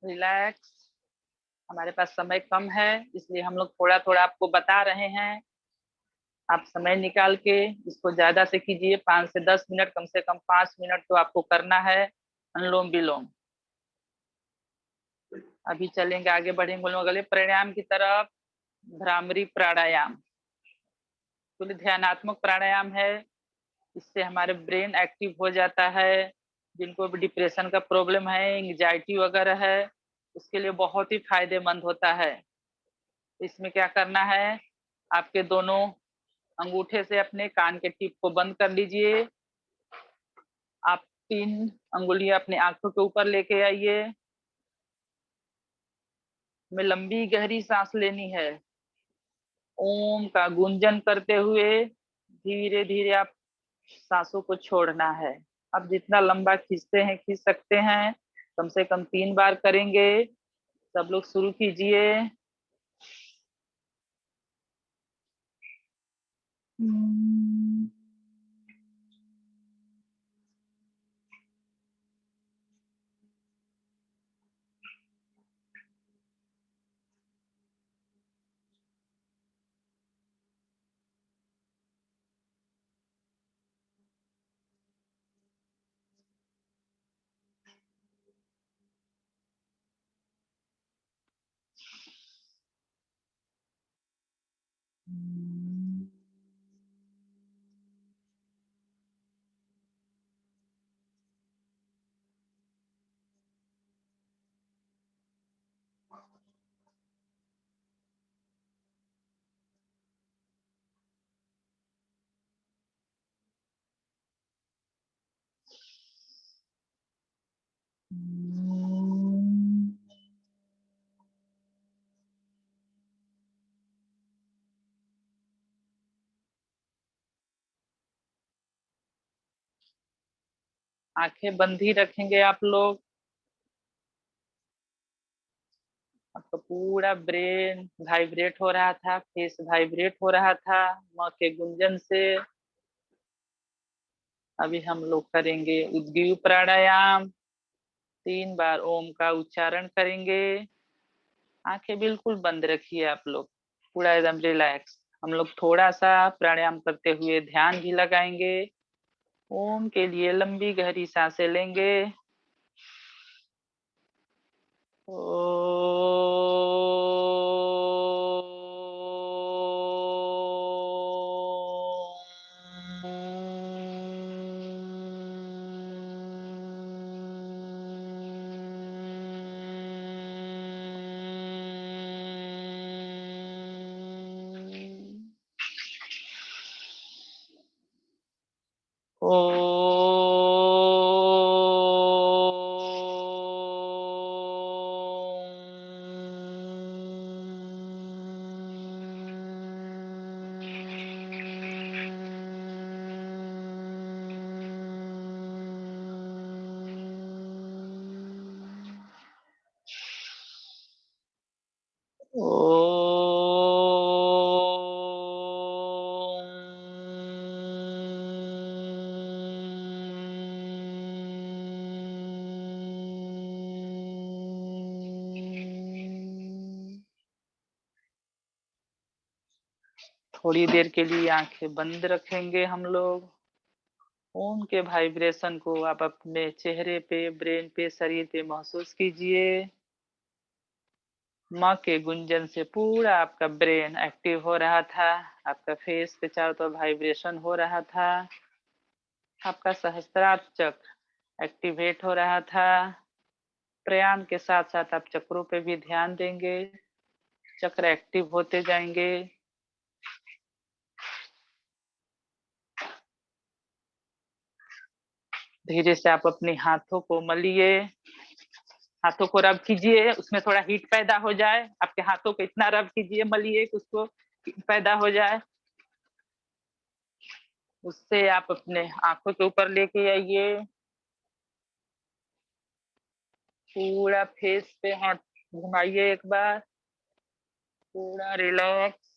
Speaker 4: रिलैक्स। हमारे पास समय कम है, इसलिए हम लोग थोड़ा थोड़ा आपको बता रहे हैं। आप समय निकाल के इसको ज्यादा से कीजिए, 5 से 10 मिनट, कम से कम 5 मिनट तो आपको करना है अनुलोम विलोम। अभी चलेंगे, आगे बढ़ेंगे हम लोग अगले प्राणायाम की तरफ। भ्रामरी प्राणायाम तो ध्यानात्मक प्राणायाम है। इससे हमारे ब्रेन एक्टिव हो जाता है। जिनको भी डिप्रेशन का प्रॉब्लम है, एंजाइटी वगैरह है, उसके लिए बहुत ही फायदेमंद होता है। इसमें क्या करना है, आपके दोनों अंगूठे से अपने कान के टिप को बंद कर लीजिए। आप 3 अंगुलियां अपने आंखों के ऊपर लेके आइए। में लंबी गहरी सांस लेनी है। ओम का गुंजन करते हुए धीरे धीरे आप सांसों को छोड़ना है। आप जितना लंबा खींचते हैं खींच सकते हैं, कम से कम 3 बार करेंगे। सब लोग शुरू कीजिए। आंखें बंद ही रखेंगे आप लोग। आपका पूरा ब्रेन वाइब्रेट हो रहा था, फेस वाइब्रेट हो रहा था माँ के गुंजन से। अभी हम लोग करेंगे उद्गीव प्राणायाम। 3 बार ओम का उच्चारण करेंगे। आंखें बिल्कुल बंद रखिए आप लोग, पूरा एकदम रिलैक्स। हम लोग थोड़ा सा प्राणायाम करते हुए ध्यान भी लगाएंगे। ओम के लिए लंबी गहरी सांसें लेंगे। थोड़ी देर के लिए आंखें बंद रखेंगे हम लोग। ओम के वाइब्रेशन को आप अपने चेहरे पे, ब्रेन पे, शरीर पे महसूस कीजिए। माँ के गुंजन से पूरा आपका ब्रेन एक्टिव हो रहा था। आपका फेस पे चारों तरफ वाइब्रेशन हो रहा था। आपका सहस्त्रार चक्र एक्टिवेट हो रहा था। प्राणायाम के साथ साथ आप चक्रों पे भी ध्यान देंगे, चक्र एक्टिव होते जाएंगे। धीरे से आप अपने हाथों को मलिए, हाथों को रब कीजिए, उसमें थोड़ा हीट पैदा हो जाए। आपके हाथों को इतना रब कीजिए, मलिए कि उसको हीट पैदा हो जाए। उससे आप अपने आंखों के ऊपर लेके आइए। पूरा फेस पे हाथ घुमाइए एक बार, पूरा रिलैक्स।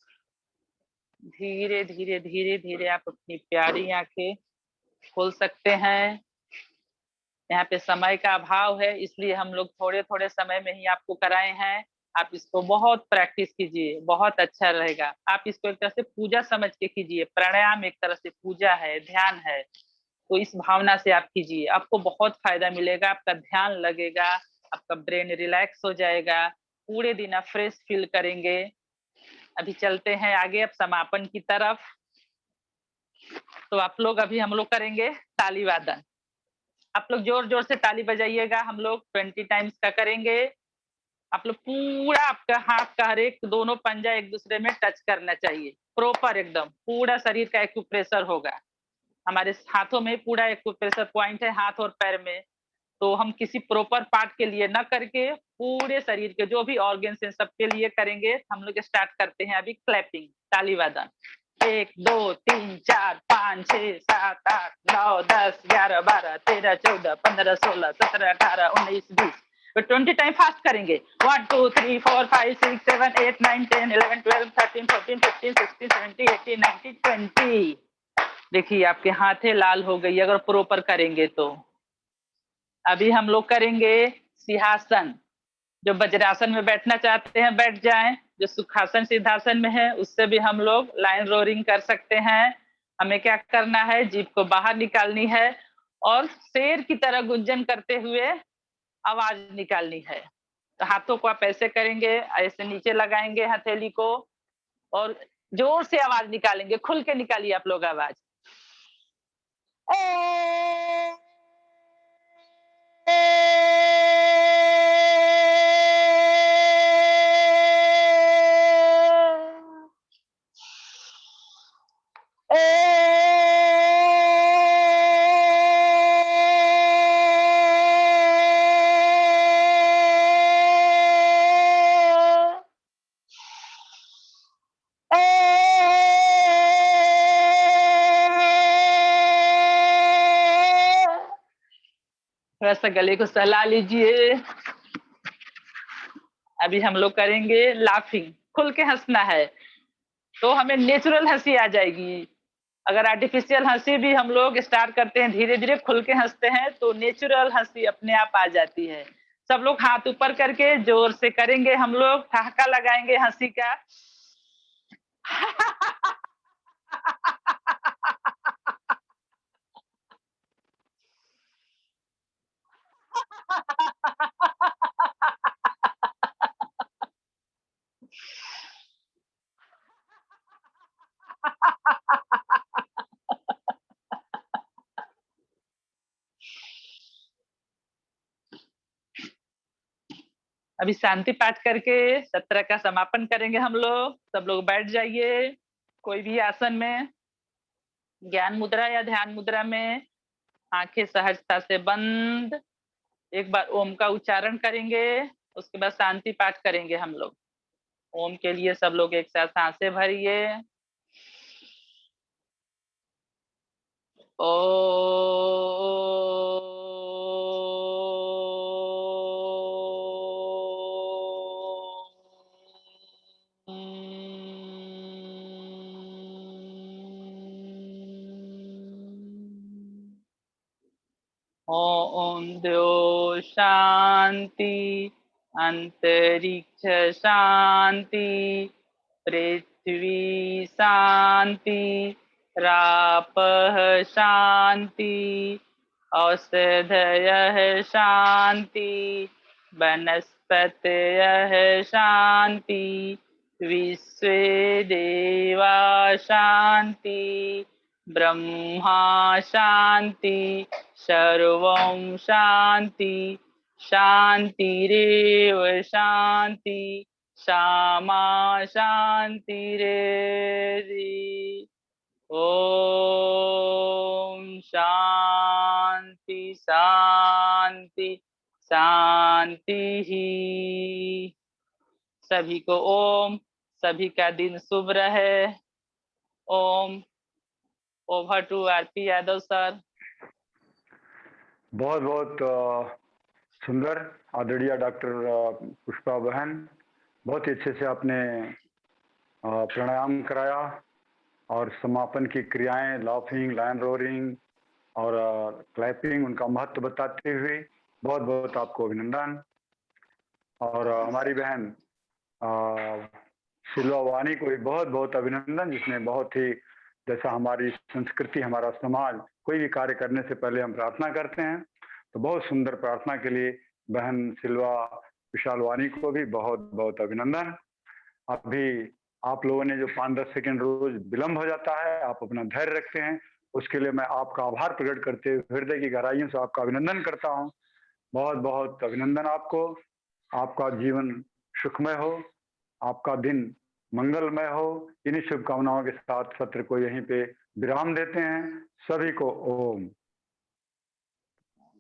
Speaker 4: धीरे धीरे धीरे धीरे आप अपनी प्यारी आंखें खोल सकते हैं। यहाँ पे समय का अभाव है, इसलिए हम लोग थोड़े-थोड़े समय में ही आपको कराए हैं। आप इसको बहुत प्रैक्टिस कीजिए, बहुत अच्छा रहेगा। आप इसको एक तरह से पूजा समझ के कीजिए, प्राणायाम एक तरह से पूजा है, ध्यान है। तो इस भावना से आप कीजिए, आपको बहुत फ़ायदा मिलेगा, आपका ध्यान लगेगा, आपका ब्रेन रिलैक्स हो जाएगा, पूरे दिन आप फ्रेश फील करेंगे। अभी चलते हैं आगे अब समापन की तरफ। तो आप लोग अभी हम लोग करेंगे ताली वादन। आप लोग जोर-जोर से ताली बजाइएगा, हम लोग 20 टाइम्स का करेंगे। आप लोग पूरा आपका हाथ का हर एक दोनों पंजा एक-दूसरे में टच करना चाहिए, प्रॉपर एकदम, पूरा शरीर का एक्यूप्रेशर होगा। हमारे हाथों में पूरा एक्यूप्रेशर पॉइंट है हाथ और पैर में। तो हम किसी प्रॉपर पार्ट के लिए ना करके पूरे शरीर के जो भी ऑर्गन्स हैं सबके लिए करेंगे। हम लोग स्टार्ट करते हैं अभी क्लैपिंग, ताली वादन। 1, 2, 3, 4, 5, 6, 7, 8, 9, 10, 11, 12, 13, 14, 15, 16, 17, 18, 19, 20। तो 20 टाइम फास्ट करेंगे। 1, 2, 3, 4, 5, 6, 7, 8, 9, 10, 11, 12, 13, 14, 15, 16, 17, 18, 19, 20। देखिए आपके हाथें लाल हो गई अगर प्रॉपर करेंगे तो। अभी हम लोग करेंगे सिंहासन। जो वज्रासन में बैठना चाहते हैं बैठ जाएं, जो सुखासन सिद्धासन में है उससे भी हम लोग लाइन रोरिंग कर सकते हैं। हमें क्या करना है, जीभ को बाहर निकालनी है और शेर की तरह गुंजन करते हुए आवाज निकालनी है। तो हाथों को आप ऐसे करेंगे, ऐसे नीचे लगाएंगे हथेली को और जोर से आवाज निकालेंगे, खुल के निकालिए आप लोग आवाज। थोड़ा सा गले को सहला लीजिए। अभी हम लोग करेंगे लाफिंग, खुल के हंसना है तो हमें नेचुरल हंसी आ जाएगी। अगर आर्टिफिशियल हंसी भी हम लोग स्टार्ट करते हैं, धीरे धीरे खुल के हंसते हैं तो नेचुरल हंसी अपने आप आ जाती है। सब लोग हाथ ऊपर करके जोर से करेंगे, हम लोग ठहाका लगाएंगे हंसी का। अभी शांति पाठ करके सत्र का समापन करेंगे हम लोग। सब लोग बैठ जाइए कोई भी आसन में, ज्ञान मुद्रा या ध्यान मुद्रा में, आंखें सहजता से बंद। एक बार ओम का उच्चारण करेंगे, उसके बाद शांति पाठ करेंगे हम लोग। ओम के लिए सब लोग एक साथ सांसें भरिए। ओ ओम द्यो शांति, अंतरिक्ष शांति, पृथ्वी शांति, रापः शांति, औषधयः शांति, वनस्पतयः शांति, विश्वे देवा शांति, ब्रह्मा शांति, सर्वं शांति, शांतिरेव शांति, क्षमा शांतिरेधि। ओम शांति शांति शांति ही। सभी को ओम, सभी का दिन शुभ रहे। ओम। Over to RP Yadav sir.
Speaker 2: बहुत बहुत सुंदर आदरणीय डॉक्टर पुष्पा बहन, बहुत ही अच्छे से आपने प्राणायाम कराया और समापन की क्रियाएं, लाफिंग, लाइन रोरिंग, और क्लैपिंग उनका महत्व बताते हुए बहुत बहुत आपको अभिनंदन। और हमारी बहन सिल्वा वानी को भी बहुत बहुत अभिनंदन, जिसने बहुत ही, जैसा हमारी संस्कृति, हमारा समाज, कोई भी कार्य करने से पहले हम प्रार्थना करते हैं, तो बहुत सुंदर प्रार्थना के लिए बहन सिल्वा विशाल वानी को भी बहुत बहुत अभिनंदन। अभी आप लोगों ने जो 5-10 सेकंड रोज विलंब हो जाता है, आप अपना धैर्य रखते हैं, उसके लिए मैं आपका आभार प्रकट करते हुए हृदय की गहराइयों से आपका अभिनंदन करता हूँ। बहुत बहुत अभिनंदन आपको। आपका जीवन सुखमय हो, आपका दिन मंगलमय हो। इन्हीं शुभकामनाओं के साथ सत्र को यहीं पे विराम देते हैं। सभी को ओम।